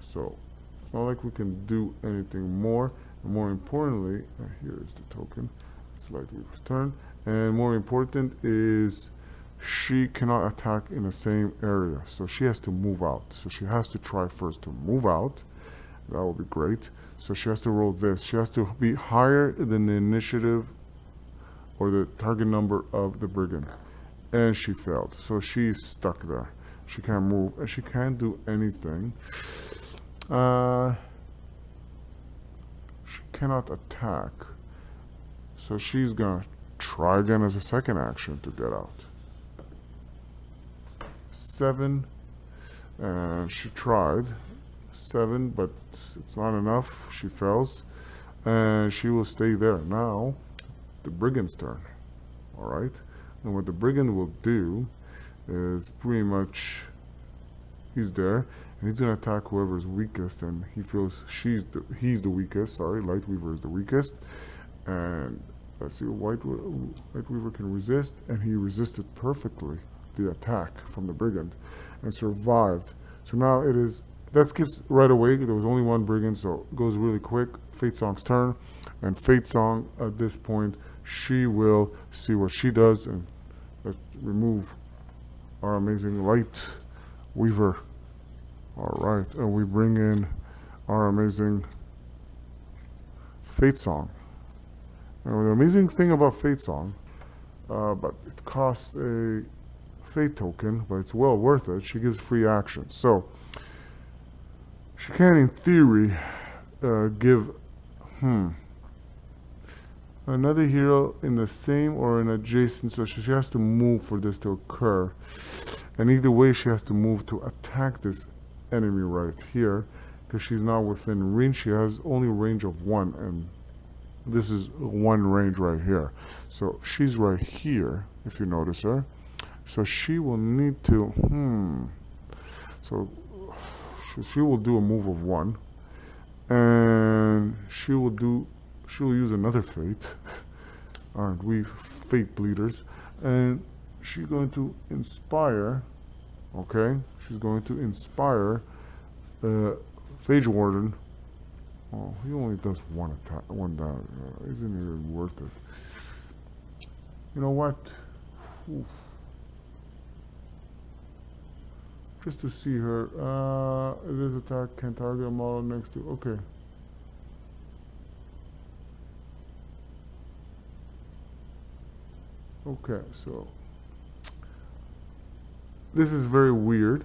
Speaker 1: so it's not like we can do anything more. And more importantly, here is the token. It's Lightweaver's turn. And more important is she cannot attack in the same area. So she has to move out. So she has to try first to move out. That will be great. So she has to roll this. She has to be higher than the initiative or the target number of the brigand. And she failed. So she's stuck there. She can't move. And she can't do anything. She cannot attack, so she's gonna try again as a second action to get out. 7, and she tried 7, but it's not enough. She fails, and she will stay there. Now the brigand's turn. All right, and what the brigand will do is pretty much, he's there, and he's gonna attack whoever's weakest, and he feels he's the weakest. Sorry, Lightweaver is the weakest, and let's see, Lightweaver can resist, and he resisted perfectly the attack from the brigand, and survived. So now it is, that skips right away. There was only 1 brigand, so it goes really quick. Fate Song's turn, and Fate Song at this point, she will see what she does, and let's remove our amazing Lightweaver. Alright, and we bring in our amazing Fate Song. Now, the amazing thing about Fate Song, but it costs a Fate token, but it's well worth it. She gives free action. So, she can, in theory, give another hero in the same or an adjacent, so she has to move for this to occur. And either way, she has to move to attack this enemy right here, because she's not within range. She has only range of 1, and this is 1 range right here. So she's right here, if you notice her. So she will need to so she will do a move of 1, and she will use another fate. Aren't we fate bleeders? And she's going to inspire. Okay, she's going to inspire Phage Warden. Oh, he only does 1 attack, 1 damage. Isn't even worth it. You know what? Oof. Just to see her. This attack can target a model next to. Okay. Okay, so this is very weird.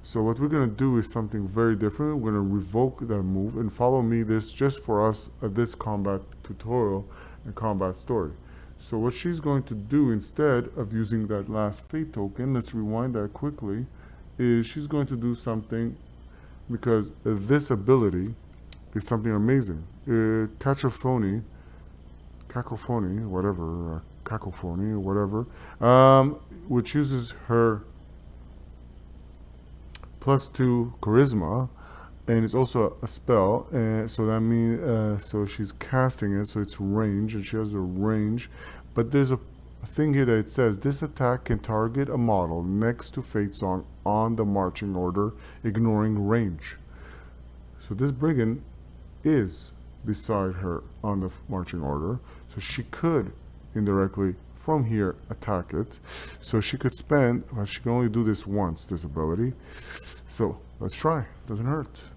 Speaker 1: So what we're going to do is something very different. We're going to revoke that move and follow me this just for us at this combat tutorial and combat story. So what she's going to do instead of using that last fate token, let's rewind that quickly, is she's going to do something, because this ability is something amazing. Cacophony, whatever, cacophony, whatever, which uses her +2 charisma, and it's also a spell, and so that means so she's casting it, so it's range, and she has a range. But there's a thing here that it says this attack can target a model next to Fate Song on the marching order, ignoring range. So this brigand is beside her on the marching order, so she could indirectly from here attack it. So she could spend, but she can only do this once, this ability. So let's try. Doesn't hurt.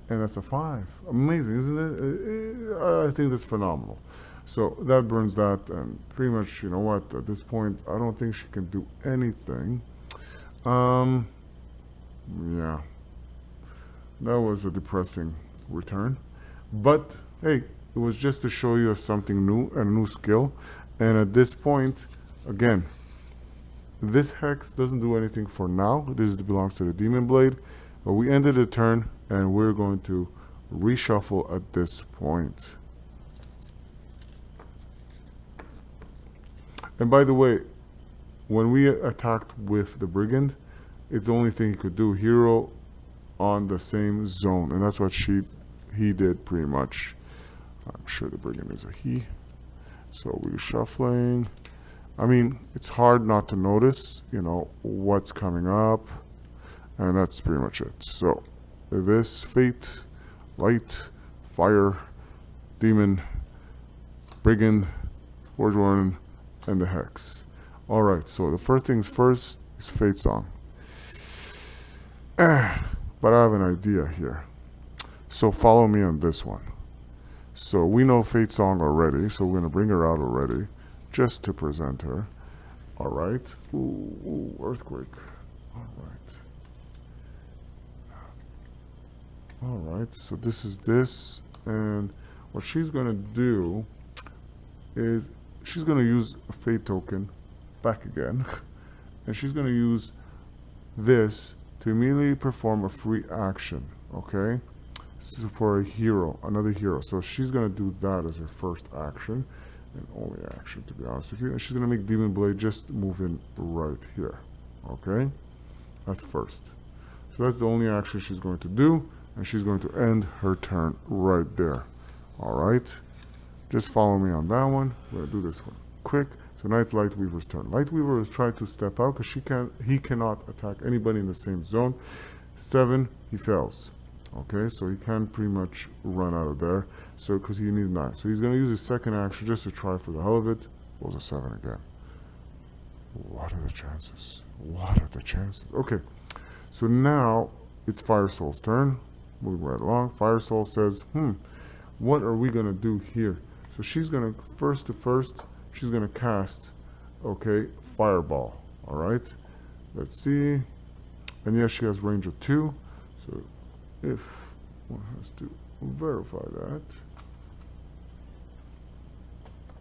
Speaker 1: And that's a 5. Amazing, isn't it? I think that's phenomenal. So that burns that, and pretty much, you know what, at this point, I don't think she can do anything. Yeah. That was a depressing return. But, hey, it was just to show you something new and a new skill. And at this point, again, this hex doesn't do anything for now. This belongs to the Demon Blade. But we ended the turn, and we're going to reshuffle at this point. And by the way, when we attacked with the Brigand, it's the only thing he could do. Hero on the same zone. And that's what he did pretty much. I'm sure the Brigand is a he. So we're shuffling. I mean, it's hard not to notice, you know, what's coming up. And that's pretty much it. So this Fate, Light, Fire, Demon, Brigand, Forge Warden, and the Hex. Alright, so the first things first is Fate Song. But I have an idea here. So follow me on this one. So we know Fate Song already, so we're going to bring her out already, just to present her. Alright. Ooh, Earthquake. Alright. Alright, so this is this, and what she's going to do is she's going to use a Fate token back again, and she's going to use this to immediately perform a free action, okay? This is for a hero, another hero. So she's going to do that as her first action, and only action, to be honest with you. And she's going to make Demon Blade just move in right here, okay? That's first. So that's the only action she's going to do, and she's going to end her turn right there. Alright? Just follow me on that one. We're going to do this one quick. So now it's Lightweaver's turn. Lightweaver is trying to step out because he cannot attack anybody in the same zone. 7, he fails. Okay, so he can pretty much run out of there. So because he needs 9. So he's going to use his second action just to try for the hell of it. Rolls a 7 again. What are the chances? What are the chances? Okay, so now it's Fire Soul's turn. Moving right along. Fire Soul says, what are we going to do here? So she's going to, first, she's going to cast, okay, Fireball. Alright, let's see. And yes, she has range of 2. So if one has to verify that.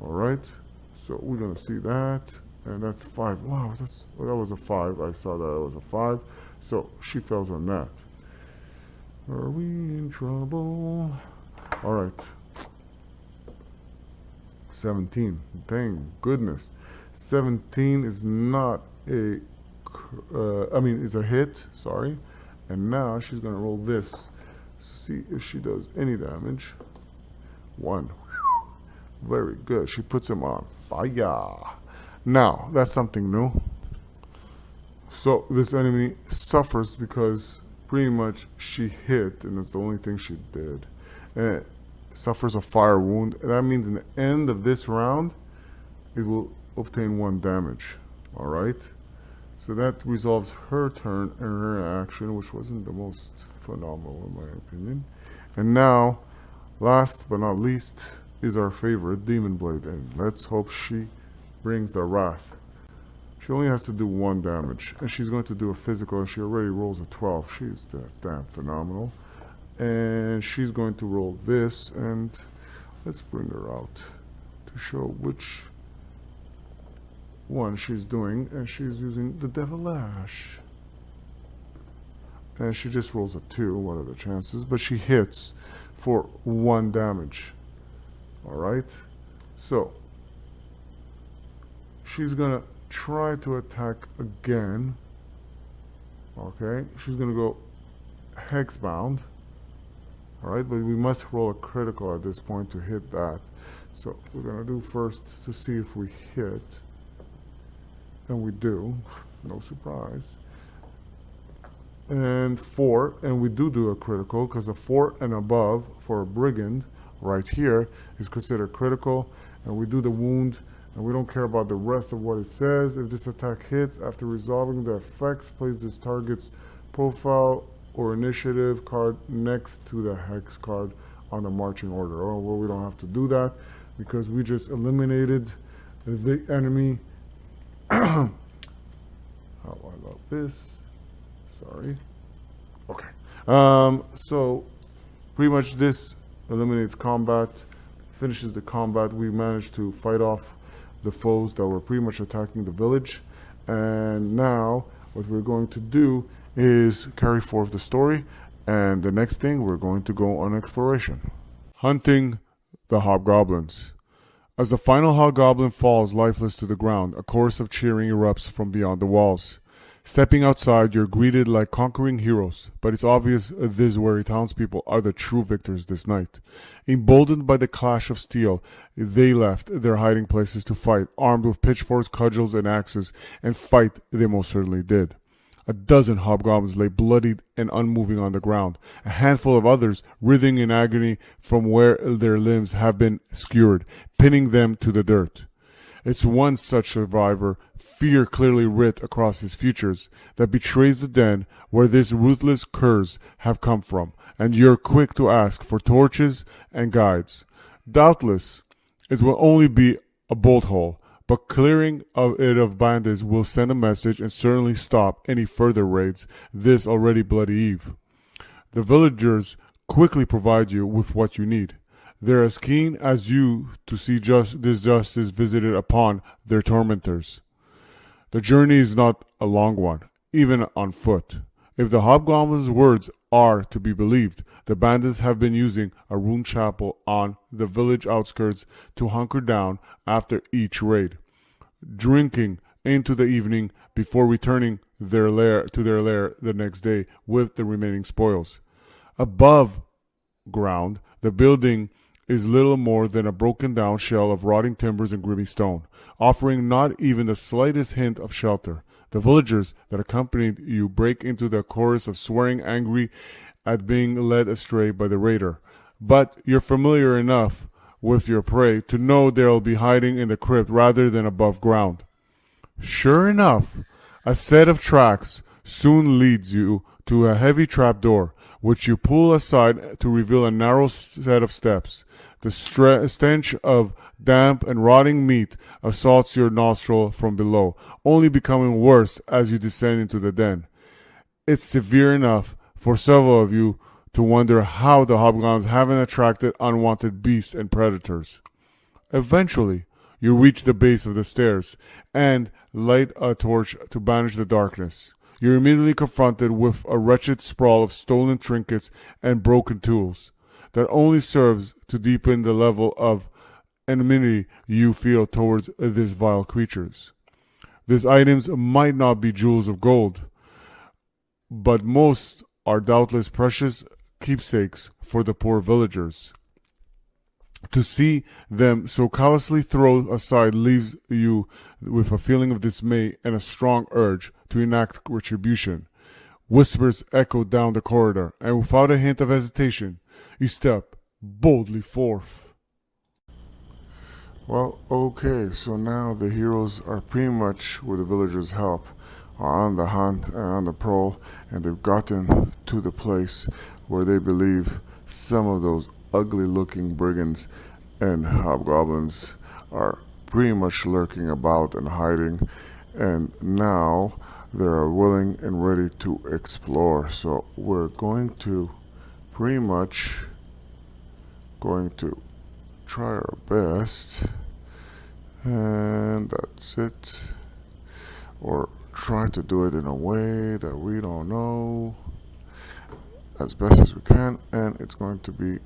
Speaker 1: Alright, so we're going to see that. And that's 5. Wow, that was a 5. I saw that it was a 5. So she fails on that. Are we in trouble? Alright. 17. Thank goodness. 17 is not a... it's a hit. Sorry. And now she's going to roll this. So see if she does any damage. 1. Very good. She puts him on fire. Now, that's something new. So this enemy suffers because pretty much she hit, and that's the only thing she did. And it suffers a fire wound. And that means in the end of this round, it will obtain 1 damage. Alright? So that resolves her turn and her action, which wasn't the most phenomenal in my opinion. And now, last but not least, is our favorite Demon Blade. And let's hope she brings the wrath. She only has to do 1 damage, and she's going to do a physical, and she already rolls a 12. She's damn phenomenal. And she's going to roll this, and let's bring her out to show which one she's doing, and she's using the Devil Ash. And she just rolls a 2. What are the chances? But she hits for 1 damage. Alright? So, she's gonna try to attack again. Okay? She's gonna go hexbound. Alright? But we must roll a critical at this point to hit that. So, we're gonna do first to see if we hit. And we do. No surprise. And 4, and we do a critical, because a 4 and above for a brigand right here is considered critical, and we do the wound, and we don't care about the rest of what it says. If this attack hits, after resolving the effects, place this target's profile or initiative card next to the hex card on the marching order. Oh, well, we don't have to do that because we just eliminated the enemy. Oh, I love this. Sorry. Okay. So pretty much this eliminates combat, finishes the combat. We managed to fight off the foes that were pretty much attacking the village. And now what we're going to do is carry forth the story. And the next thing, we're going to go on exploration. Hunting the hobgoblins. As the final hobgoblin falls lifeless to the ground, a chorus of cheering erupts from beyond the walls. Stepping outside, you're greeted like conquering heroes, but it's obvious these weary townspeople are the true victors this night. Emboldened by the clash of steel, they left their hiding places to fight, armed with pitchforks, cudgels, and axes, and fight they most certainly did. A dozen hobgoblins lay bloodied and unmoving on the ground, a handful of others writhing in agony from where their limbs have been skewered, pinning them to the dirt. It's one such survivor, fear clearly writ across his features, that betrays the den where these ruthless curs have come from, and you're quick to ask for torches and guides. Doubtless, it will only be a bolt hole, but clearing of it of bandits will send a message and certainly stop any further raids this already bloody eve. The villagers quickly provide you with what you need. They're as keen as you to see this justice visited upon their tormentors. The journey is not a long one, even on foot. If the hobgoblin's words are to be believed, the bandits have been using a rune chapel on the village outskirts to hunker down after each raid, drinking into the evening before returning to their lair the next day with the remaining spoils. Above ground, the building is little more than a broken down shell of rotting timbers and grimy stone, offering not even the slightest hint of shelter. The villagers that accompanied you break into the chorus of swearing, angry at being led astray by the raider. But you're familiar enough with your prey to know they'll be hiding in the crypt rather than above ground. Sure enough, a set of tracks soon leads you to a heavy trapdoor, which you pull aside to reveal a narrow set of steps. The stench of damp and rotting meat assaults your nostril from below, only becoming worse as you descend into the den. It's severe enough for several of you to wonder how the hobgoblins haven't attracted unwanted beasts and predators. Eventually, you reach the base of the stairs and light a torch to banish the darkness. You're immediately confronted with a wretched sprawl of stolen trinkets and broken tools that only serves to deepen the level of enmity you feel towards these vile creatures. These items might not be jewels of gold, but most are doubtless precious keepsakes for the poor villagers. To see them so callously thrown aside leaves you with a feeling of dismay and a strong urge to enact retribution. Whispers echo down the corridor, and without a hint of hesitation, you step boldly forth. Well, okay, so now the heroes are pretty much, with the villagers' help, are on the hunt and on the prowl, and they've gotten to the place where they believe some of those ugly-looking brigands and hobgoblins are pretty much lurking about and hiding. and now they're willing and ready to explore. So we're going to pretty much going to try our best, and that's it, or try to do it in a way that we don't know as best as we can. And it's going to be,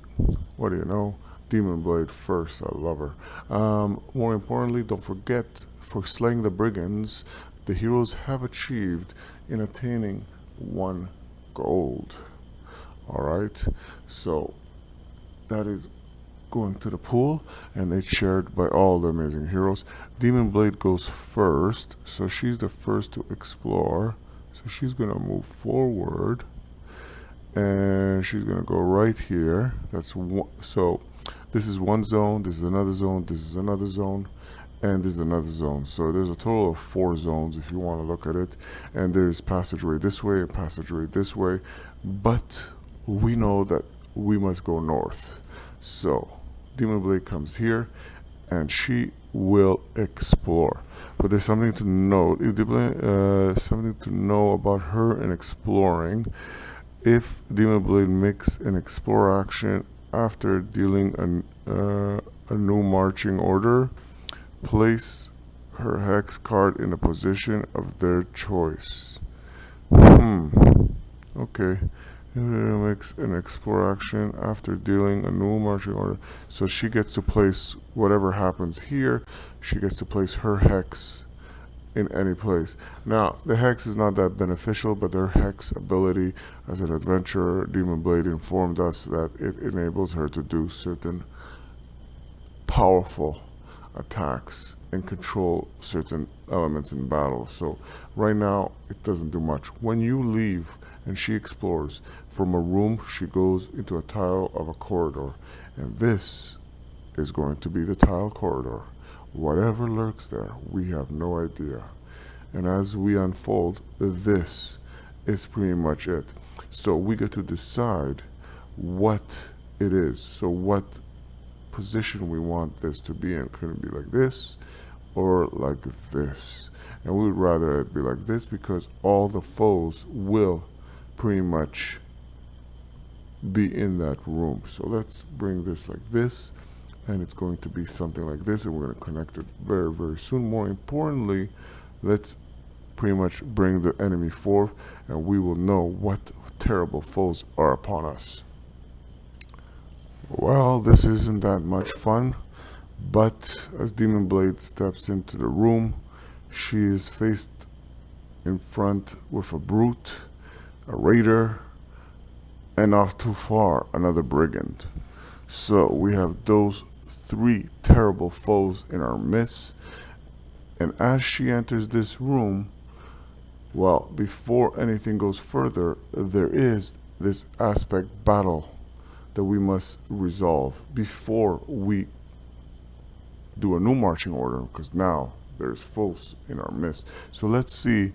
Speaker 1: what do you know, Demon Blade first. I love her. More importantly, don't forget, for slaying the brigands, the heroes have achieved in attaining 1 gold. Alright, so that is going to the pool, and it's shared by all the amazing heroes. Demon Blade goes first, so she's the first to explore. So she's gonna move forward, and she's gonna go right here. That's one. So this is one zone, this is another zone, this is another zone, and this is another zone. So there's a total of 4 zones if you want to look at it. And there's passageway this way and passageway this way, but we know that we must go north. So Demon Blade comes here, and she will explore. But there's something to note. Something to know about her in exploring. If Demon Blade makes an explore action after dealing a new marching order, place her hex card in a position of their choice. Okay. Makes an explore action after dealing a new marching order. So she gets to place whatever happens here. She gets to place her hex in any place. Now, the hex is not that beneficial, but their hex ability as an adventurer, Demon Blade informed us that it enables her to do certain powerful attacks and control certain elements in battle. So right now, it doesn't do much. When you leave and she explores from a room, she goes into a tile of a corridor, and this is going to be the tile corridor. Whatever lurks there, we have no idea. And as we unfold, this is pretty much it. So we get to decide what it is. So what position we want this to be in. Could it be like this or like this? And we would rather it be like this, because all the foes will pretty much be in that room. So let's bring this like this, and it's going to be something like this, and we're going to connect it very, very soon. More importantly, let's pretty much bring the enemy forth, and we will know what terrible foes are upon us. Well, this isn't that much fun, but as Demon Blade steps into the room, she is faced in front with a brute, a raider, and not too far, another brigand. So we have those 3 terrible foes in our midst. And as she enters this room, well, before anything goes further, there is this aspect battle that we must resolve before we do a new marching order, because now there's foes in our midst. So let's see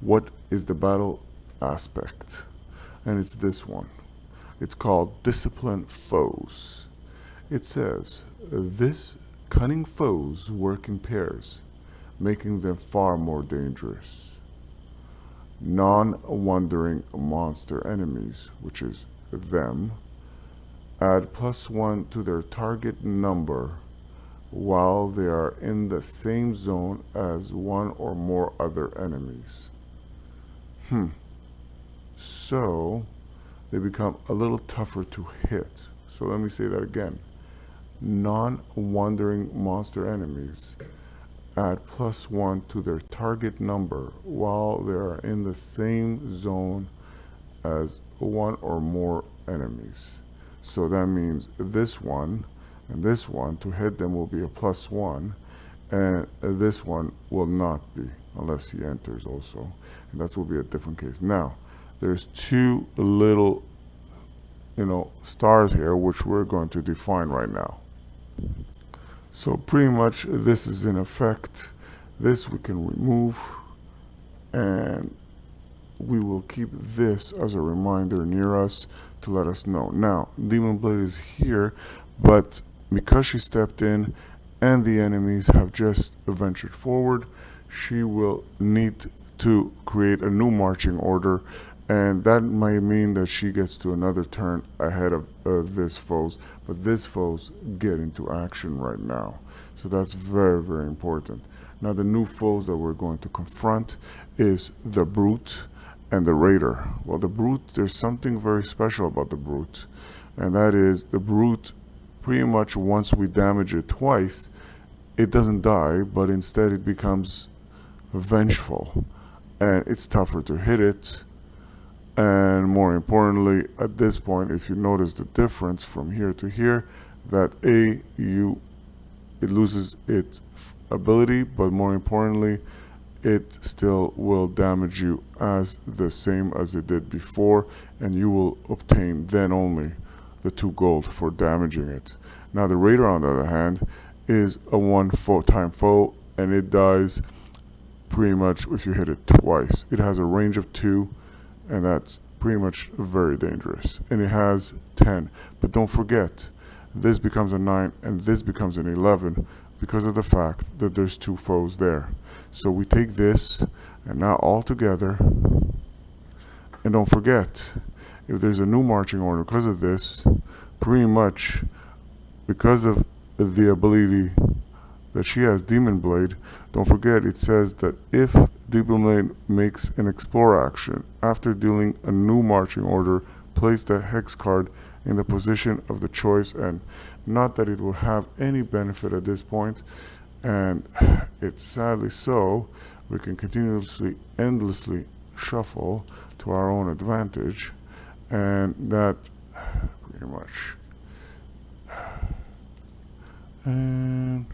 Speaker 1: what is the battle aspect, and it's this one. It's called Discipline Foes. It says, this cunning foes work in pairs, making them far more dangerous. Non-wandering monster enemies, which is them, add +1 to their target number while they are in the same zone as 1 or more other enemies. So they become a little tougher to hit. So let me say that again. Non-wandering monster enemies add +1 to their target number while they are in the same zone as 1 or more enemies. So that means this one and this one, to hit them, will be a +1, and this one will not be, unless he enters also, and that will be a different case. Now, there's 2 little, stars here, which we're going to define right now. So pretty much this is in effect. This we can remove, and we will keep this as a reminder near us to let us know. Now, Demon Blade is here, but because she stepped in and the enemies have just ventured forward, she will need to create a new marching order, and that might mean that she gets to another turn ahead of this foes, but this foes get into action right now. So that's very, very important. Now the new foes that we're going to confront is the brute and the raider. Well, the brute, there's something very special about the brute, and that is the brute, pretty much once we damage it twice, it doesn't die, but instead it becomes vengeful, and it's tougher to hit it. And more importantly, at this point, if you notice the difference from here to here, that it loses its ability, but more importantly, it still will damage you as the same as it did before, and you will obtain then only the 2 gold for damaging it. Now the raider, on the other hand, is a 1-time foe, and it dies pretty much if you hit it twice. It has a range of 2, and that's pretty much very dangerous. And it has 10, but don't forget, this becomes a 9 and this becomes an 11 because of the fact that there's 2 foes there. So we take this, and now all together, and don't forget, if there's a new marching order because of this, pretty much because of the ability that she has, Demon Blade, don't forget it says that if Demon Blade makes an explore action after dealing a new marching order, place the hex card in the position of the choice, and not that it will have any benefit at this point, and it's sadly so, we can continuously, endlessly shuffle to our own advantage, and that pretty much, and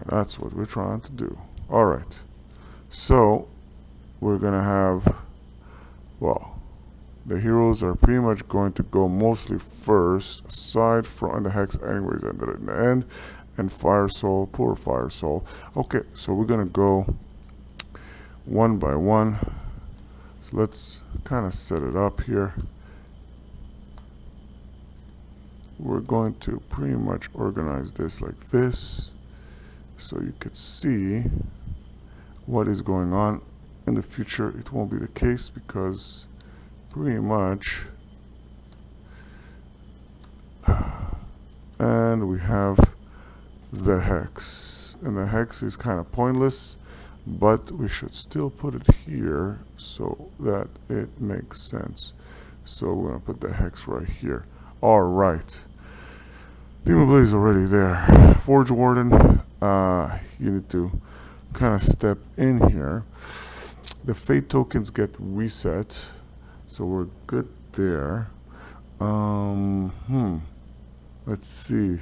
Speaker 1: that's what we're trying to do. All right, so we're gonna have, well, the heroes are pretty much going to go mostly first, aside from the hex anyways ended in the end, and Fire Soul, poor Fire Soul. Okay, so we're gonna go one by one. So let's kind of set it up here. We're going to pretty much organize this like this, so you could see what is going on. In the future it won't be the case because pretty much, and we have the hex, and the hex is kind of pointless, but we should still put it here so that it makes sense. So we're gonna put the hex right here. All right, Demon Blade is already there. Forge Warden, you need to kind of step in here. The fate tokens get reset, so we're good there. Let's see.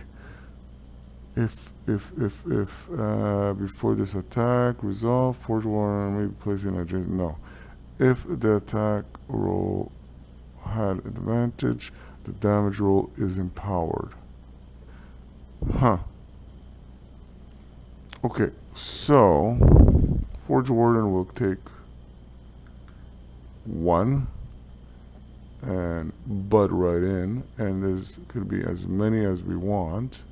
Speaker 1: If before this attack resolve, Forge Warden may be placed in adjacent. No. If the attack roll had advantage, the damage roll is empowered. Okay, so Forge Warden will take 1 and butt right in, and there's could be as many as we want.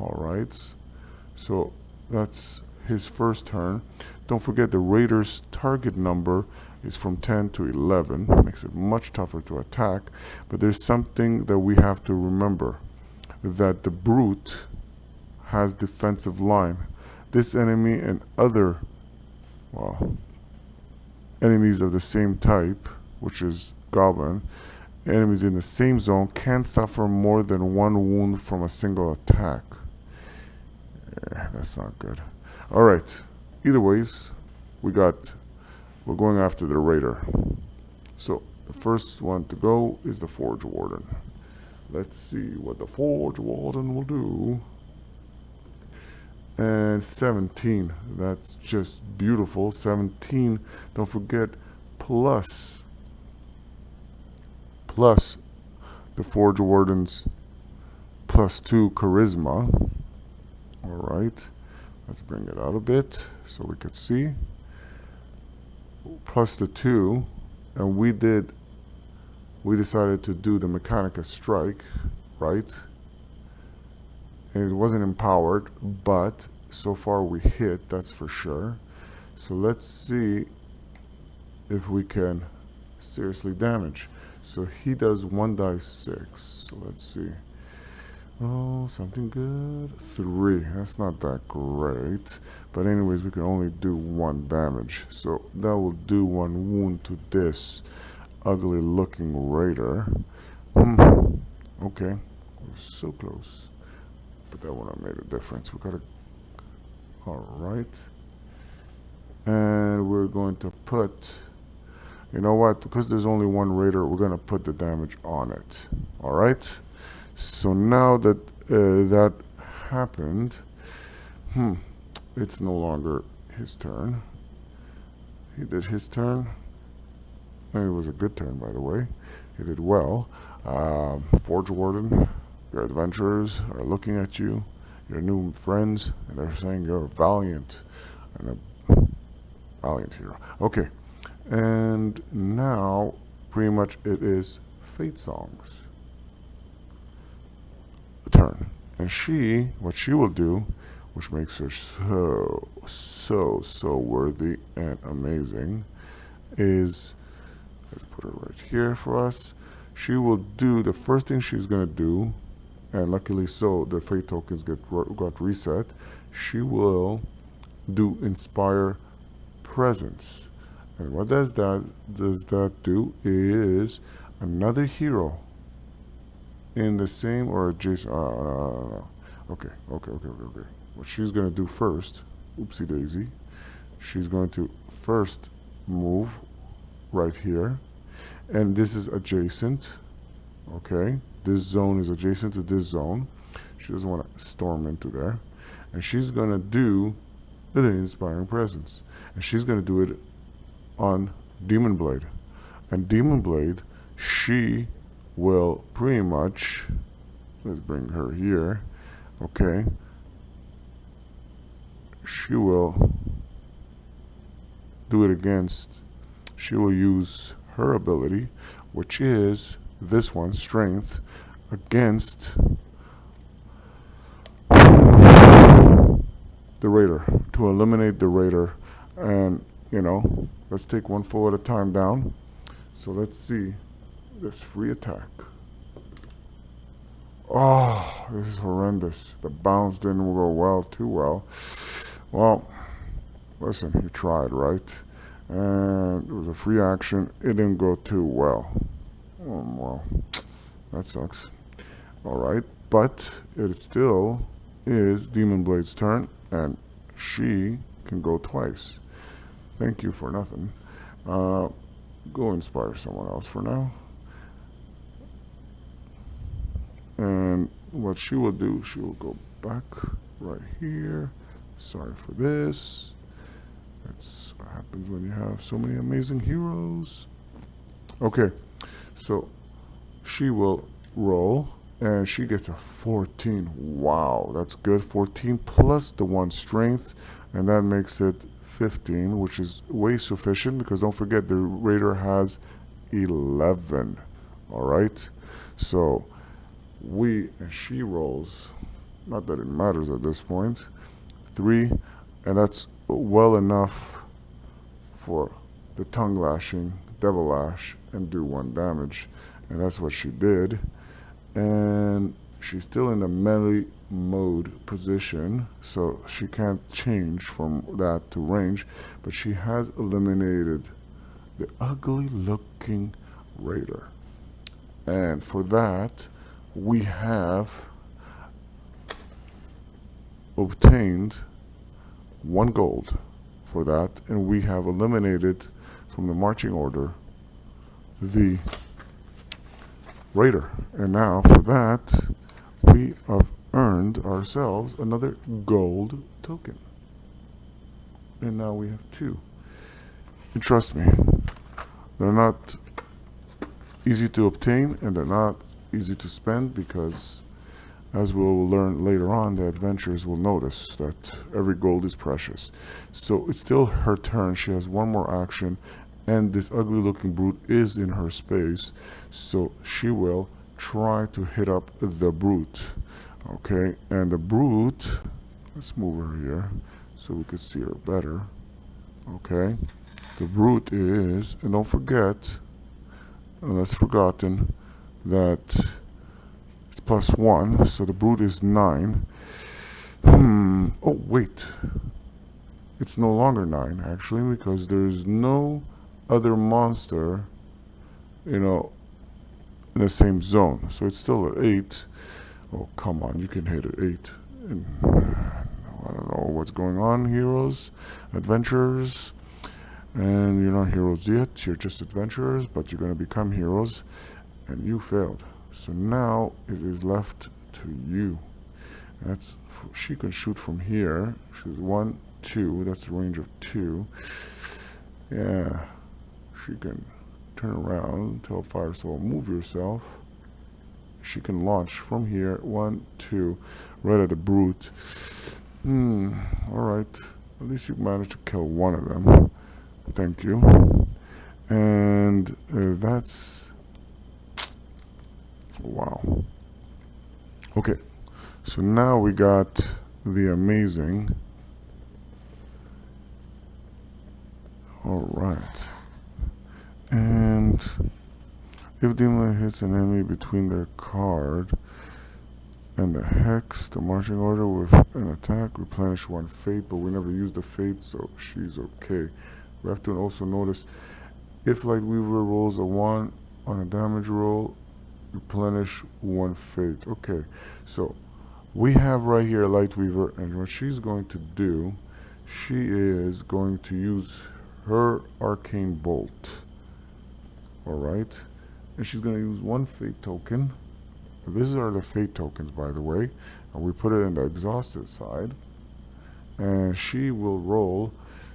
Speaker 1: All right, so that's his first turn. Don't forget the Raider's target number is from 10 to 11. Makes it much tougher to attack, but there's something that we have to remember, that the Brute has defensive line. This enemy and other, well, enemies of the same type, which is Goblin, enemies in the same zone can't suffer more than 1 wound from a single attack. Yeah, that's not good. All right, either ways, we're going after the Raider. So the first one to go is the Forge Warden. Let's see what the Forge Warden will do. And 17, that's just beautiful. 17, don't forget, plus the Forge Warden's +2 charisma. All right, let's bring it out a bit so we could see. Plus the 2, and we did we decided to do the Mechanica strike, right? And it wasn't empowered, but so far we hit, that's for sure. So let's see if we can seriously damage. So he does 1 die 6. So let's see. Oh, something good. 3. That's not that great. But anyways, we can only do 1 damage. So that will do 1 wound to this ugly looking raider. Okay. We're so close. But that would have made a difference. We gotta. Alright. And we're going to put. You know what? Because there's only 1 raider, we're going to put the damage on it. Alright? So now that that happened, it's no longer his turn. He did his turn. And it was a good turn, by the way. He did well. Forge Warden, your adventurers are looking at you, your new friends, and they're saying you're valiant and a valiant hero. Okay. And now, pretty much, it is Fate Song's turn. And what she will do, which makes her so worthy and amazing, is, let's put her right here for us. She will do, the first thing she's going to do, and luckily so, the Fate tokens got reset, she will do Inspire Presence. And what does that do is another hero in the same or adjacent. Okay. What she's going to do first, oopsie daisy, she's going to first move right here. And this is adjacent. Okay. This zone is adjacent to this zone. She doesn't want to storm into there. And she's going to do the Inspiring Presence. And she's going to do it on Demon Blade. And Demon Blade, she will pretty much, let's bring her here, okay, she will do it against, she will use her ability, which is this one, Strength, against the Raider, to eliminate the Raider. And you know, let's take 1 foe at a time down. So let's see this free attack. Oh, this is horrendous. The bounce didn't go too well. Well, listen, you tried, right? And it was a free action. It didn't go too well. Well, that sucks. Alright, but it still is Demon Blade's turn, and she can go twice. Thank you for nothing. Go inspire someone else for now. And what she will do, she will go back right here. Sorry for this. That's what happens when you have so many amazing heroes. Okay, so she will roll, and she gets a 14. Wow, that's good. 14 plus the 1 strength, and that makes it 15, which is way sufficient, because don't forget the Raider has 11. Alright, so and she rolls, not that it matters at this point, 3, and that's well enough for the tongue lashing, devil lash, and do 1 damage. And that's what she did. And she's still in the melee mode position, so she can't change from that to range, but she has eliminated the ugly looking Raider. And for that, we have obtained 1 gold for that, and we have eliminated from the marching order the Raider. And now for that, we have earned ourselves another gold token. And now we have 2. And trust me, they're not easy to obtain, and they're not easy to spend, because as we'll learn later on, the adventurers will notice that every gold is precious. So it's still her turn. She has 1 more action, and this ugly looking brute is in her space, so she will try to hit up the brute. Okay, and the brute, let's move her here so we can see her better. Okay, the brute is, and don't forget, unless forgotten, that it's +1, so the brute is 9. Oh wait, it's no longer 9 actually, because there's no other monster, in the same zone, so it's still at 8. Oh come on, you can hit at 8. And I don't know what's going on, heroes, adventurers, and you're not heroes yet. You're just adventurers, but you're going to become heroes, and you failed. So now it is left to you. She can shoot from here. She's 1, 2. That's the range of 2. Yeah, she can turn around, tell Fire Soul, move yourself. She can launch from here, 1, 2, right at the brute. Alright. At least you managed to kill one of them. Thank you. And that's... wow. Okay. So now we got the amazing... Alright. And... if Demon hits an enemy between their card and the hex, the marching order with an attack, replenish 1 fate, but we never used the fate, so she's okay. We have to also notice, if Lightweaver rolls a 1 on a damage roll, replenish 1 fate. Okay, so we have right here Lightweaver, and what she's going to do, she is going to use her arcane bolt. Alright. And she's going to use 1 fate token. These are the fate tokens, by the way. And we put it in the exhausted side. And she will roll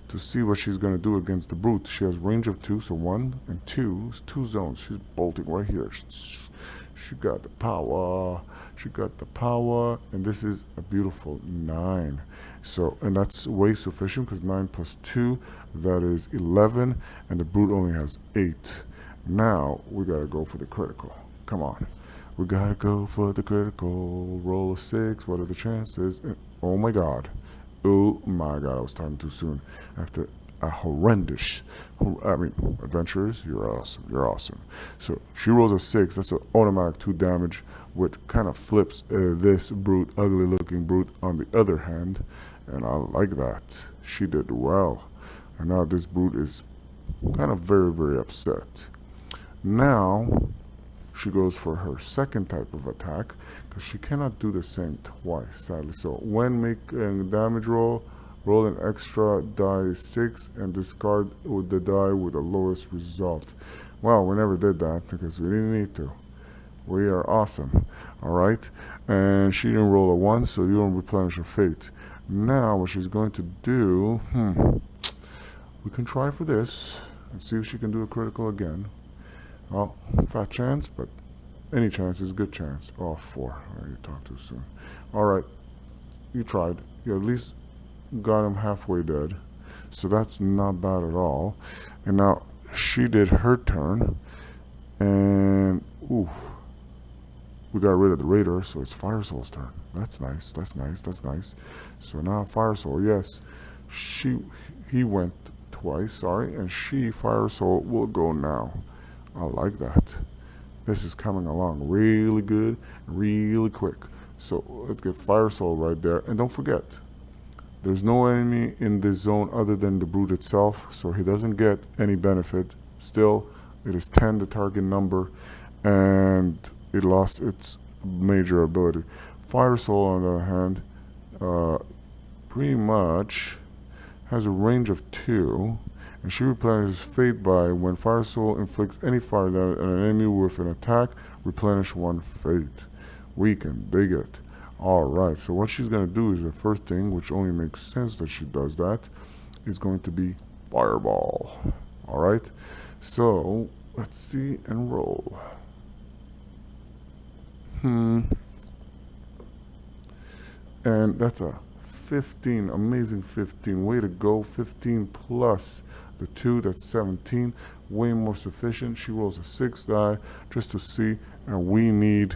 Speaker 1: to see what she's going to do against the brute. She has range of 2, so 1 and 2. 2 zones. She's bolting right here. She got the power. She got the power. And this is a beautiful 9. So, and that's way sufficient because 9 plus 2, that is 11. And the brute only has 8. Now we gotta go for the critical. Come on, we gotta go for the critical. Roll a 6. What are the chances? Oh my god, I was talking too soon. After a horrendous, adventurers, you're awesome. You're awesome. So she rolls a 6. That's an automatic 2 damage, which kind of flips this brute, ugly looking brute, on the other hand, and I like that. She did well, and now this brute is kind of very, very upset. Now, she goes for her second type of attack, because she cannot do the same twice, sadly. So, when making a damage roll, roll an extra die 6 and discard the die with the lowest result. Well, we never did that, because we didn't need to. We are awesome, alright? And she didn't roll a 1, so you don't replenish her fate. Now, what she's going to do, we can try for this, and see if she can do a critical again. Well, fat chance, but any chance is a good chance. Oh, 4. You talked too soon. Alright, you tried. You at least got him halfway dead. So that's not bad at all. And now, she did her turn. And, we got rid of the Raider, so it's Fire Soul's turn. That's nice, that's nice, that's nice. So now Fire Soul, yes. He went twice, sorry. And Fire Soul, will go now. I like that. This is coming along really good, really quick. So let's get Fire Soul right there. And don't forget, there's no enemy in this zone other than the brute itself, so he doesn't get any benefit. Still, it is 10, the target number, and it lost its major ability. Fire Soul, on the other hand, pretty much has a range of 2. And she replenishes fate by, when Fire Soul inflicts any fire damage on an enemy with an attack, replenish 1 fate. We can dig it. Alright, so what she's going to do is the first thing, which only makes sense that she does that, is going to be Fireball. Alright, so let's see and roll. And that's a 15, amazing 15. Way to go, 15 plus the 2, that's 17, way more sufficient. She rolls a 6 die just to see, and we need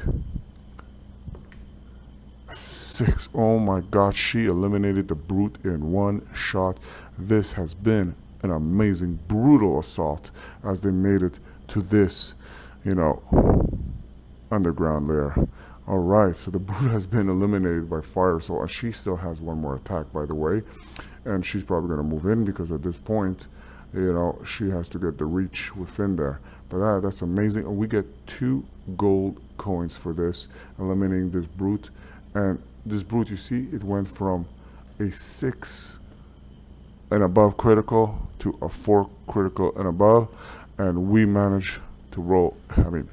Speaker 1: 6. Oh my god, she eliminated the brute in one shot. This has been an amazing, brutal assault as they made it to this, underground lair. Alright, so the brute has been eliminated by fire soul, and she still has one more attack, by the way. And she's probably going to move in because at this point, she has to get the reach within there. But that's amazing. And we get 2 gold coins for this, eliminating this brute. And this brute, you see, it went from a 6 and above critical to a 4 critical and above. And we managed to roll,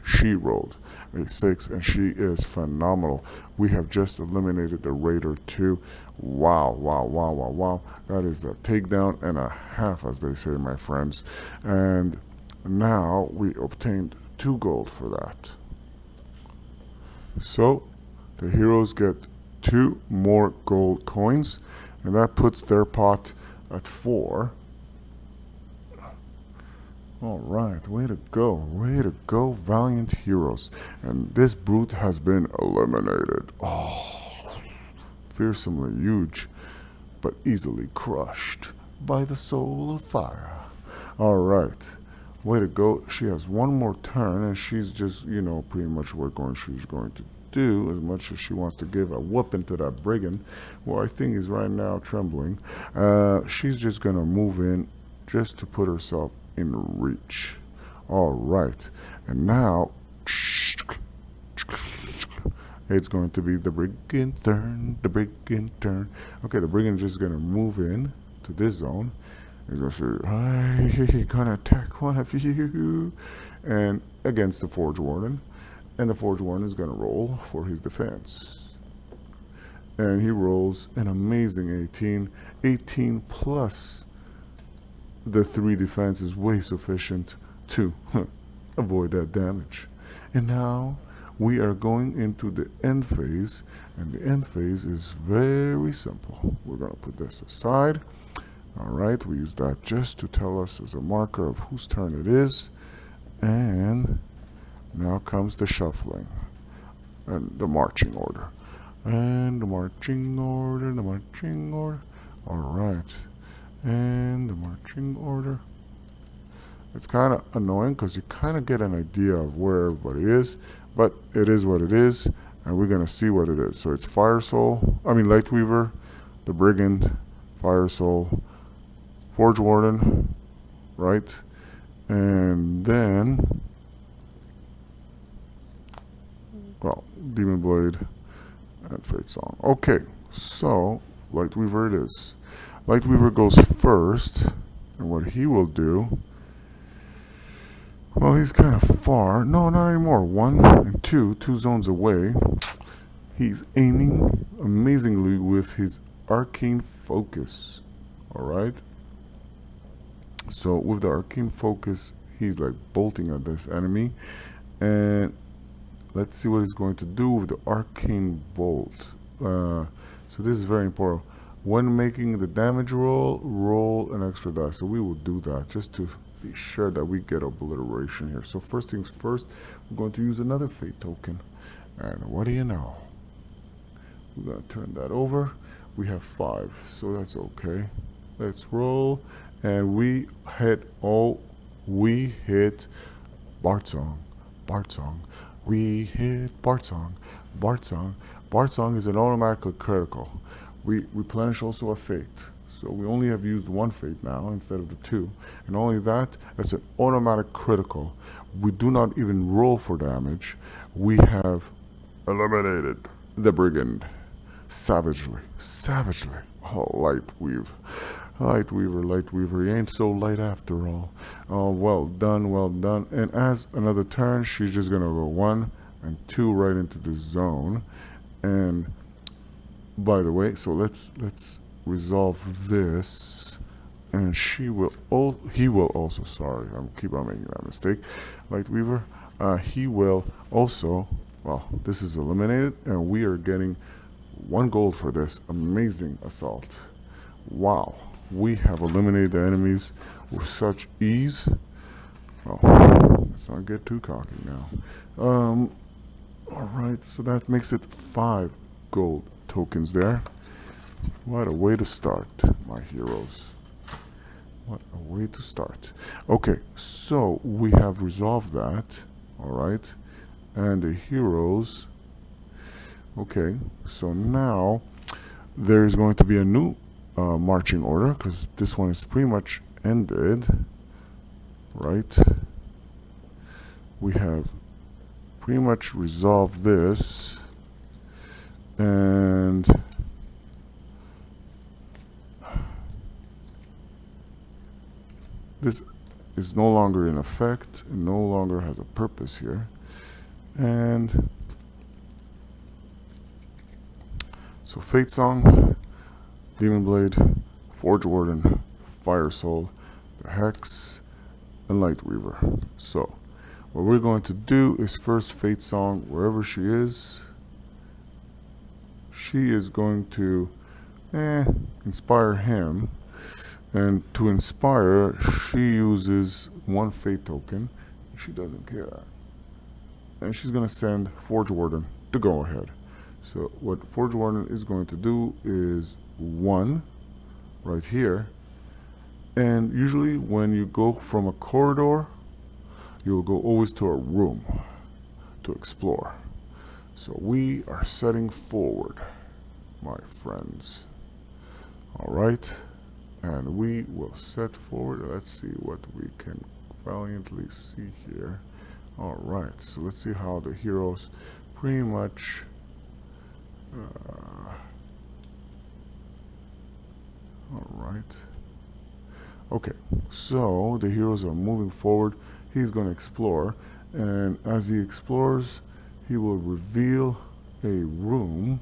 Speaker 1: she rolled a 6, and she is phenomenal. We have just eliminated the raider too. Wow, wow, wow, wow, wow. That is a takedown and a half, as they say, my friends. And now we obtained 2 gold for that. So the heroes get 2 more gold coins, and that puts their pot at 4. Alright, way to go, valiant heroes. And this brute has been eliminated. Oh, fearsomely huge, but easily crushed by the soul of fire. Alright, way to go. She has one more turn, and she's just, pretty much what she's going to do, as much as she wants to give a whooping to that brigand, who I think is right now trembling. She's just going to move in just to put herself in reach. Alright, and now it's going to be the brigand turn. Okay, the brigand is just going to move in to this zone. He's going to say, I'm going to attack one of you, and against the Forge Warden. And the Forge Warden is going to roll for his defense. And he rolls an amazing 18. 18 plus the 3 defense is way sufficient to avoid that damage. And now we are going into the end phase, and the end phase is very simple. We're going to put this aside. Alright, we use that just to tell us as a marker of whose turn it is. And now comes the shuffling and the marching order. And the marching order. Alright. And the marching order. It's kind of annoying because you kind of get an idea of where everybody is, but it is what it is, and we're going to see what it is. So it's Lightweaver, the Brigand, Fire Soul, Forge Warden, right? And then, Demon Blade and Fate Song. Okay, so Lightweaver it is. Lightweaver goes first, and what he will do, he's kind of far. No, not anymore. 1 and 2 zones away. He's aiming amazingly with his arcane focus. Alright? So with the arcane focus, he's like bolting at this enemy. And let's see what he's going to do with the arcane bolt. So this is very important. When making the damage roll an extra die. So we will do that just to be sure that we get obliteration here. So first things first, we're going to use another fate token. And what do you know? We're going to turn that over. We have 5, so that's okay. Let's roll. And we hit Bardsung. We hit Bardsung. Bardsung is an automatic critical. We replenish also a fate. So we only have used 1 fate now instead of the 2. And only that, it's an automatic critical. We do not even roll for damage. We have eliminated the Brigand. Savagely. Oh, Lightweaver, he ain't so light after all. Oh, well done. And as another turn, she's just gonna go 1 and 2 right into the zone. And by the way, so let's resolve this, and he will also, sorry, I keep on making that mistake, Lightweaver, he will also, this is eliminated, and we are getting 1 gold for this amazing assault. Wow, we have eliminated the enemies with such ease. Oh, let's not get too cocky now. Alright, so that makes it 5 gold tokens there. What a way to start, my heroes. What a way to start. Okay, so we have resolved that. Alright, and the heroes. Okay, so now there is going to be a new marching order, because this one is pretty much ended. Right, we have pretty much resolved this, and this is no longer in effect, it no longer has a purpose here. And so Fate Song, Demon Blade, Forge Warden, Fire Soul, the Hex, and Light Weaver. So what we're going to do is first Fate Song, wherever she is going to inspire him, and to inspire she uses 1 fate token. She doesn't care, and she's going to send Forge Warden to go ahead. So what Forge Warden is going to do is 1 right here. And usually when you go from a corridor, you'll go always to a room to explore. So we are setting forward, my friends. Alright, and we will set forward. Let's see what we can valiantly see here. Alright, so let's see how the heroes pretty much alright. Okay, so the heroes are moving forward. He's going to explore, and as he explores, he will reveal a room.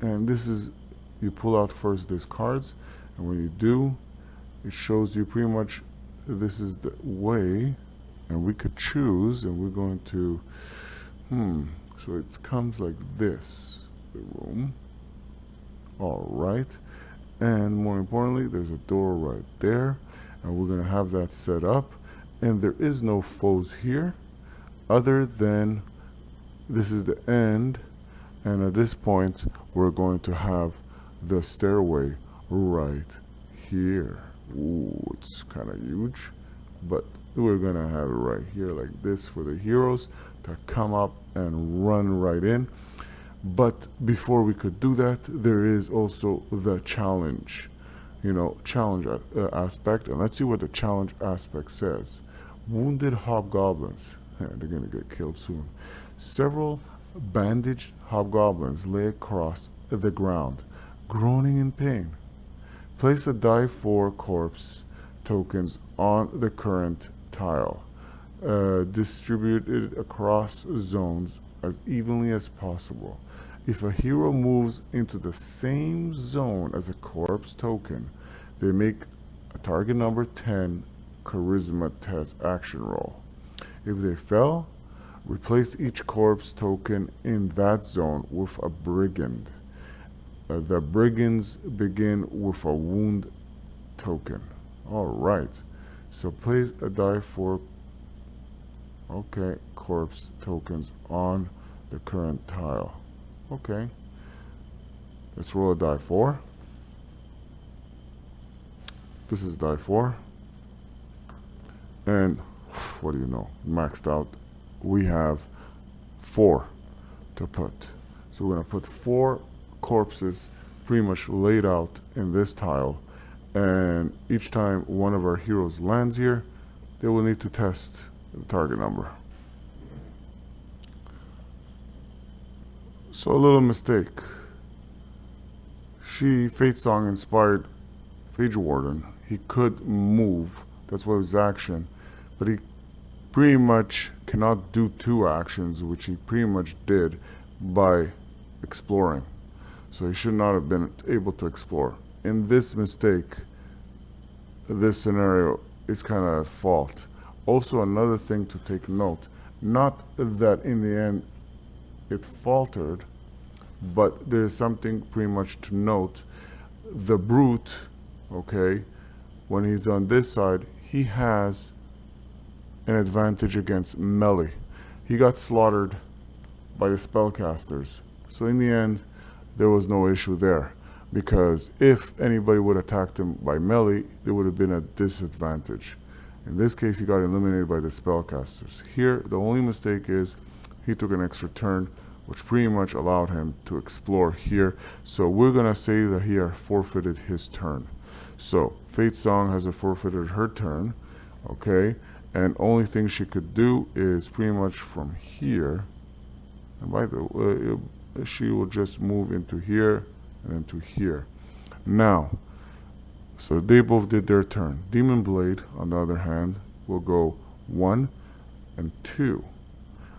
Speaker 1: And this is, you pull out first these cards, and when you do, it shows you pretty much this is the way, and we could choose, and we're going to, so it comes like this, the room. All right. And more importantly, there's a door right there, and we're going to have that set up, and there is no foes here other than this is the end, and at this point we're going to have the stairway right here. Ooh, it's kind of huge, but we're going to have it right here like this for the heroes to come up and run right in. But before we could do that, there is also the challenge, challenge aspect. And let's see what the challenge aspect says. Wounded hobgoblins. They're going to get killed soon. Several bandaged hobgoblins lay across the ground, groaning in pain. Place a die 4 corpse tokens on the current tile. Distribute it across zones as evenly as possible. If a hero moves into the same zone as a corpse token, they make a target number 10 charisma test action roll. If they fail, replace each corpse token in that zone with a brigand. The brigands begin with a wound token. Alright, so place a die 4 corpse tokens on the current tile. Okay, let's roll a die 4. This is die 4, and what do you know, maxed out. We have 4 to put, so we're going to put 4 corpses pretty much laid out in this tile, and each time one of our heroes lands here, they will need to test the target number. So a little mistake. Fate Song inspired Fage Warden. He could move, that's what his action, but he pretty much cannot do 2 actions, which he pretty much did by exploring. So he should not have been able to explore. In this mistake, this scenario is kind of at fault. Also, another thing to take note, not that in the end it faltered, but there's something pretty much to note. the brute, okay, when he's on this side, he has an advantage against melee. He got slaughtered by the spellcasters. So in the end, there was no issue there. Because if anybody would have attacked him by melee, there would have been a disadvantage. In this case, he got eliminated by the spellcasters. Here, the only mistake is he took an extra turn, which pretty much allowed him to explore here. So we're going to say that he had forfeited his turn. So Fate Song has forfeited her turn, okay? And only thing she could do is pretty much from here. And by the way, she will just move into here and into here. Now, so they both did their turn. Demon Blade, on the other hand, will go 1 and 2.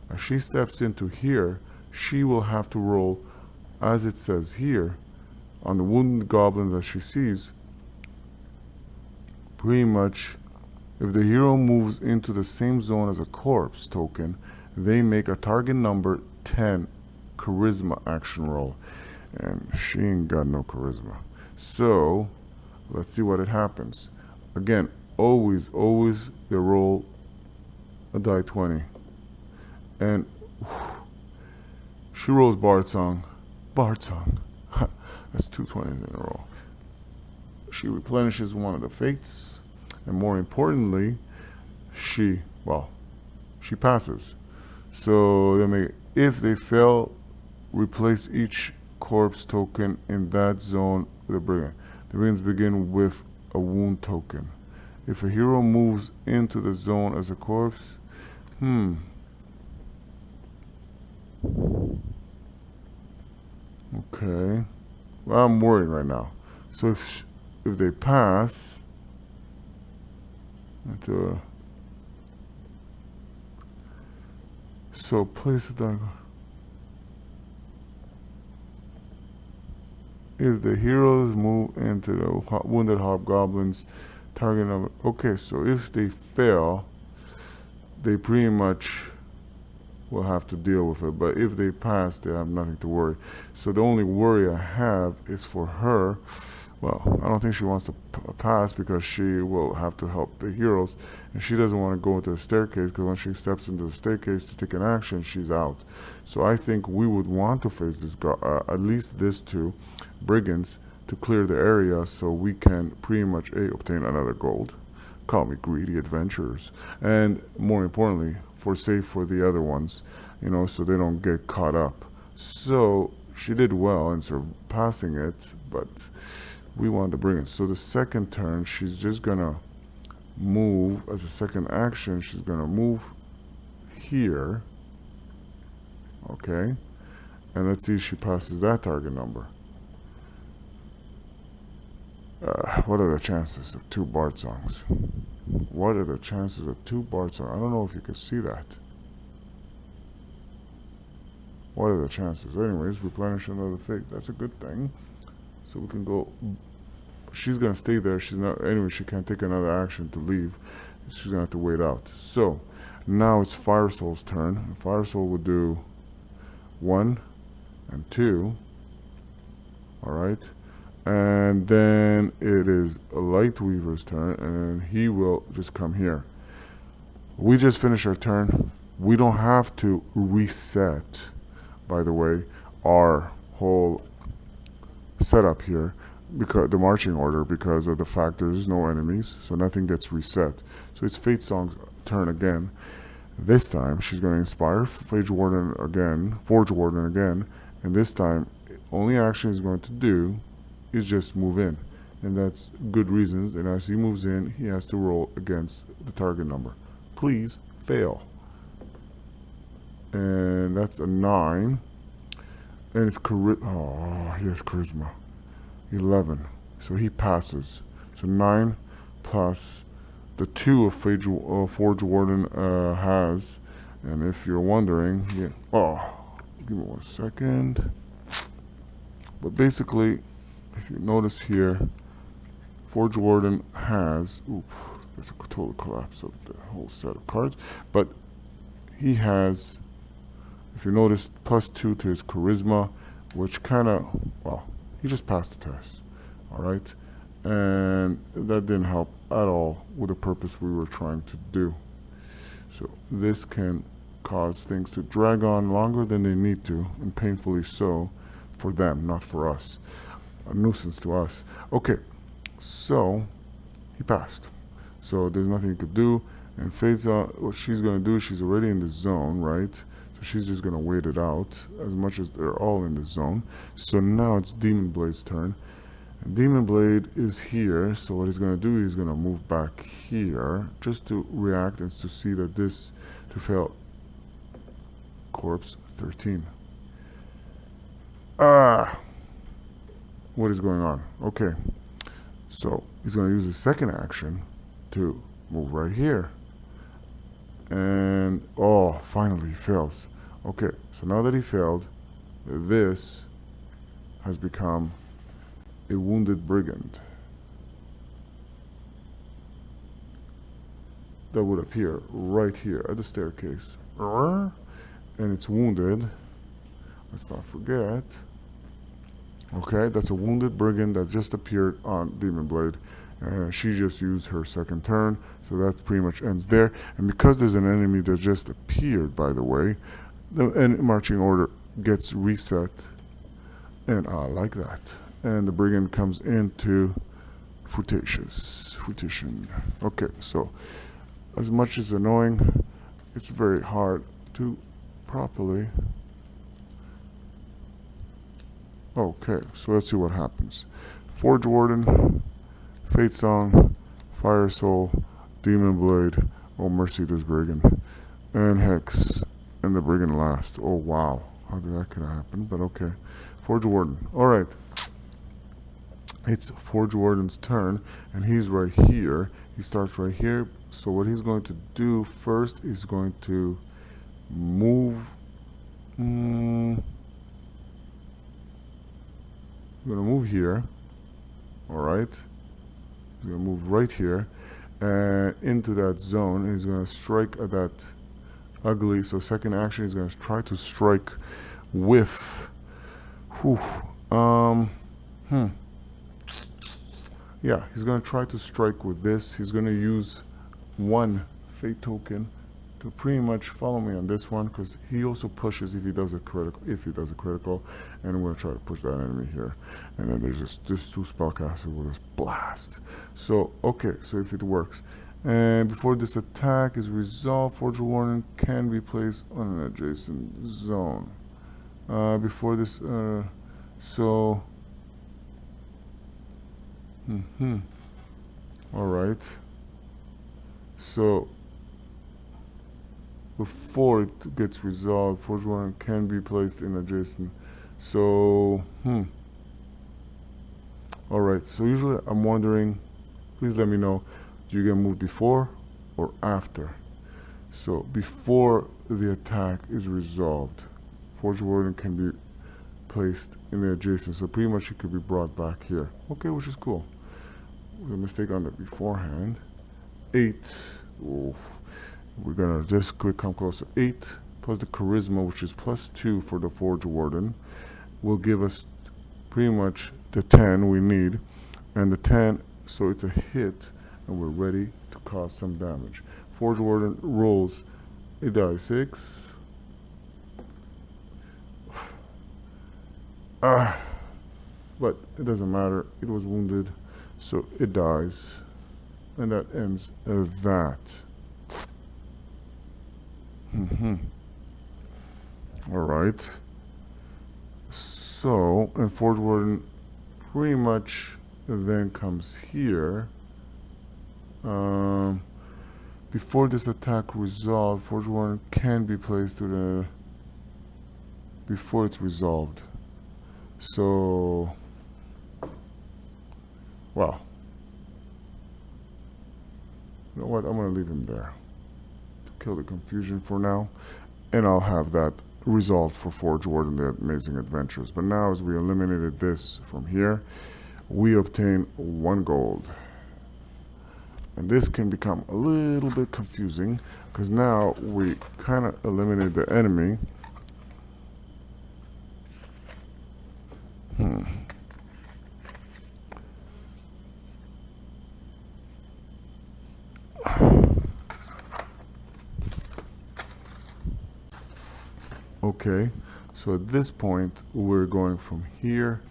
Speaker 1: As she steps into here, she will have to roll, as it says here, on the wounded goblin that she sees, pretty much, if the hero moves into the same zone as a corpse token, they make a target number 10 charisma action roll. And she ain't got no charisma. So, let's see what it happens. Again, always they roll a die 20. And she rolls Bardsung. Bardsung. That's 2 20s in a row. She replenishes one of the fates. And more importantly, she passes. So if they fail, replace each corpse token in that zone with a brigand. The brigands begin with a wound token. If a hero moves into the zone as a corpse, okay. Well, I'm worried right now. So if they pass, so place a dagger. If the heroes move into the wounded hobgoblins, target number. Okay, so if they fail, they pretty much will have to deal with it. But if they pass, they have nothing to worry. So the only worry I have is for her. Well, I don't think she wants to pass because she will have to help the heroes. And she doesn't want to go into the staircase because when she steps into the staircase to take an action, she's out. So I think we would want to face this at least these 2 brigands to clear the area so we can pretty much obtain another gold. Call me greedy adventurers. And more importantly, for the other ones, so they don't get caught up. So she did well in surpassing it, but we want the brigands. So the second turn, she's just gonna move as a second action. She's gonna move here, okay, and let's see if she passes that target number. What are the chances of 2 Bardsungs? What are the chances of 2 Bardsungs? I don't know if you can see that. What are the chances? Anyways, replenish another fate. That's a good thing. So we can go. She's gonna stay there. She's not. Anyway, she can't take another action to leave. She's gonna have to wait out. So now it's Fire Soul's turn. Fire Soul will do 1 and 2. All right. And then it is Lightweaver's turn, and he will just come here. We just finished our turn. We don't have to reset, by the way, our whole setup here, because the marching order, because of the fact there's no enemies, so nothing gets reset. So it's Fate Song's turn again. This time she's going to inspire Forge Warden again, and this time only action he's going to do is just move in, and that's good reasons. And as he moves in, he has to roll against the target number. Please fail. And that's a 9, and it's he has charisma 11, so he passes. So 9 plus the 2 of Forge Warden has, and if you're wondering, give me 1 second. But basically, if you notice here, Forge Warden has, that's a total collapse of the whole set of cards, but he has, if you notice, +2 to his charisma, which kind of, he just passed the test. All right, and that didn't help at all with the purpose we were trying to do. So this can cause things to drag on longer than they need to, and painfully so for them, not for us. A nuisance to us. Okay, so he passed. So there's nothing he could do. And Fate's what she's going to do, she's already in the zone, right? So she's just going to wait it out as much as they're all in the zone. So now it's Demon Blade's turn. And Demon Blade is here. So what he's going to do, he's going to move back here just to react and to see that this, to fail. Corpse 13. What is going on? Okay. So he's going to use his second action to move right here. And, oh, finally he fails. Okay, so now that he failed, this has become a wounded brigand. That would appear right here at the staircase. And it's wounded. Let's not forget. Okay, that's a wounded brigand that just appeared on Demon Blade. She just used her second turn, so that pretty much ends there. And because there's an enemy that just appeared, by the way, the marching order gets reset, and I like that. And the brigand comes into fruition. Okay, so as much as annoying, it's very hard to properly. Okay, so let's see what happens. Forge Warden, Fate Song, Fire Soul, Demon Blade, oh mercy this brigand, and Hex, and the brigand last. Oh wow, how did that could happen? But okay, Forge Warden. All right, it's Forge Warden's turn, and he's right here. He starts right here. So what he's going to do first is going to move. I'm going to move here. All right. He's going to move right here and into that zone. He's going to strike at that ugly. So second action, he's going to try to strike with. Yeah, he's going to try to strike with this. He's going to use one fate token to pretty much follow me on this one, because he also pushes if he does a critical, and I'm going to try to push that enemy here. And then there's just this two spellcasters will just blast. So okay, so if it works, and before this attack is resolved, Forge Warden can be placed on an adjacent zone. Before this, so all right, so before it gets resolved, Forge Warden can be placed in adjacent. So, all right. So usually I'm wondering, please let me know, do you get moved before or after? So before the attack is resolved, Forge Warden can be placed in the adjacent. So pretty much it could be brought back here. Okay, which is cool. A mistake on the beforehand. 8. Oof. We're gonna just quick come closer. 8 plus the charisma, which is +2 for the Forge Warden, will give us pretty much the 10 we need, and the 10. So it's a hit, and we're ready to cause some damage. Forge Warden rolls a die 6. But it doesn't matter. It was wounded, so it dies, and that ends that. All right. So, and Forge Warden pretty much then comes here. Before this attack resolved, Forge Warden can be placed to the before it's resolved. So, well, you know what? I'm gonna leave him there. Kill the confusion for now, and I'll have that resolved for Forge Warden, the Amazing Adventures. But now, as we eliminated this from here, we obtain 1 gold, and this can become a little bit confusing because now we kind of eliminate the enemy. Okay, so at this point we're going from here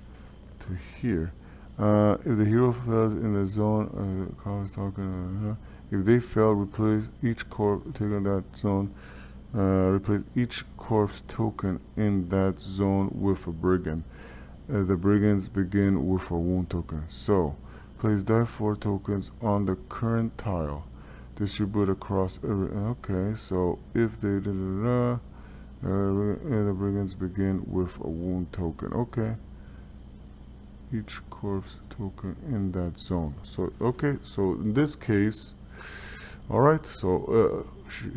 Speaker 1: to here. If the hero fails in the zone, if they fail, replace each corpse taken that zone. Replace each corpse token in that zone with a brigand. The brigands begin with a wound token. So, place die 4 tokens on the current tile. Distribute across every. Okay, so if they the brigands begin with a wound token. Okay. Each corpse token in that zone. So okay, so in this case, all right. So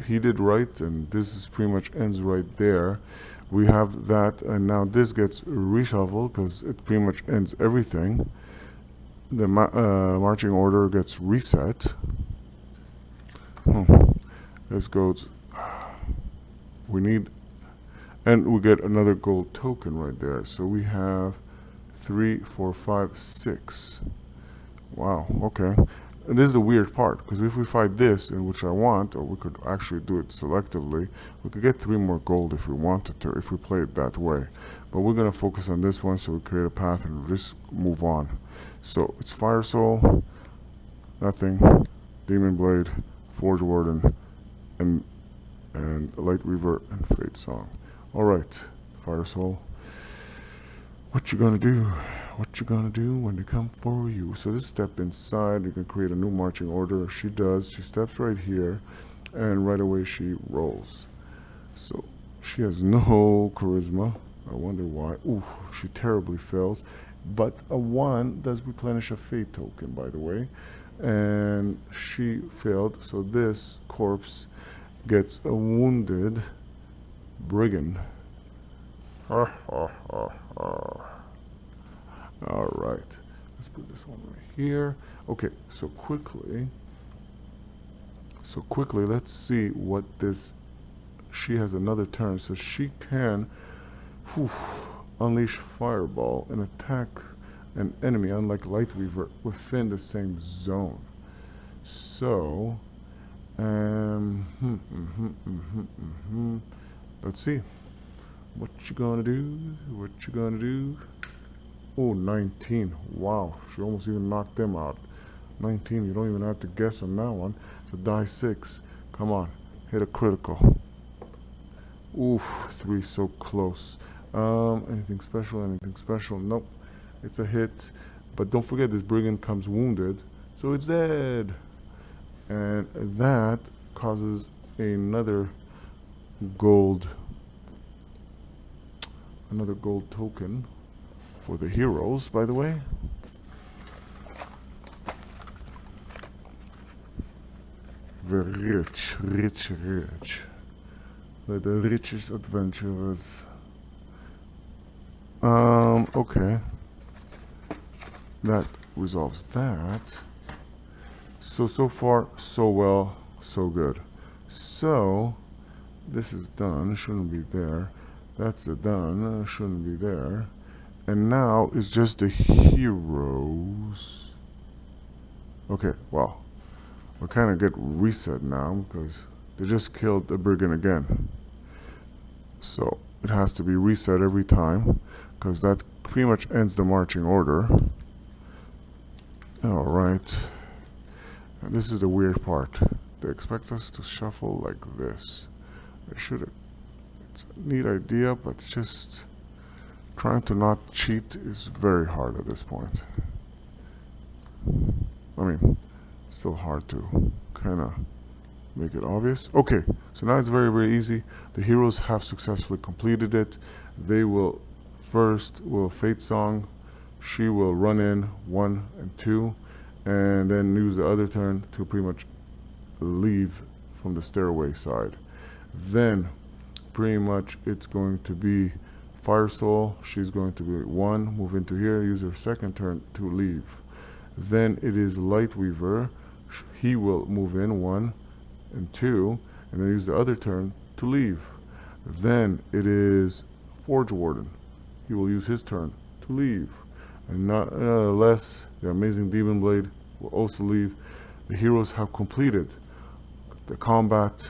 Speaker 1: he did right, and this is pretty much ends right there. We have that, and now this gets reshuffled because it pretty much ends everything. The marching order gets reset. This goes. We need, and we get another gold token right there. So we have 3, 4, 5, 6. Wow, okay. And this is the weird part, because if we fight this, in which I want, or we could actually do it selectively, we could get 3 more gold if we wanted to, if we play it that way. But we're going to focus on this one, so we create a path and just move on. So it's Fire Soul, nothing, Demon Blade, Forge Warden, and Light Weaver and Fate Song. Alright, Fire Soul. What you gonna do? What you gonna do when they come for you? So just step inside. You can create a new marching order. She does. She steps right here, and right away she rolls. So she has no charisma. I wonder why. Ooh, she terribly fails. But a 1 does replenish a fate token, by the way. And she failed. So this corpse gets a wounded brigand. Alright, let's put this one right here. Okay, so quickly, let's see what this. She has another turn, so she can unleash Fireball and attack an enemy, unlike Light Weaver, within the same zone. So, let's see. What you gonna do? What you gonna do? Oh, 19. Wow, she almost even knocked them out. 19, you don't even have to guess on that one. So die 6. Come on, hit a critical. Oof, 3, so close. Anything special? Anything special? Nope. It's a hit. But don't forget, this brigand comes wounded, so it's dead. And that causes another gold token for the heroes, by the way. Very rich. Like the richest adventurers. Okay. That resolves that. So far, so well, so good. So, this is done, shouldn't be there. That's done, shouldn't be there. And now it's just the heroes. Okay, well, we kind of get reset now because they just killed the brigand again. So it has to be reset every time because that pretty much ends the marching order. Alright. And this is the weird part. They expect us to shuffle like this. They should have. It's a neat idea, but just trying to not cheat is very hard at this point. I mean, still hard to kind of make it obvious. Okay, so now it's very, very easy. The heroes have successfully completed it. They will first Fate Song. She will run in 1 and 2, and then use the other turn to pretty much leave from the stairway side. Then pretty much it's going to be Fire Soul. She's going to be 1, move into here, use her second turn to leave. Then it is Light Weaver. He will move in 1 and 2, and then use the other turn to leave. Then it is Forge Warden. He will use his turn to leave. And nonetheless, the amazing Demon Blade will also leave. The heroes have completed the combat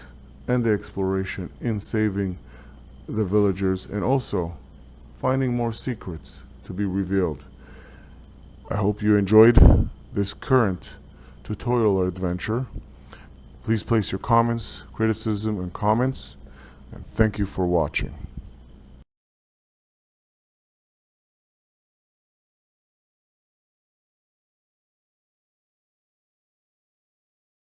Speaker 1: and the exploration in saving the villagers and also finding more secrets to be revealed. I hope you enjoyed this current tutorial or adventure. Please place your comments, criticism, and comments, and thank you for watching.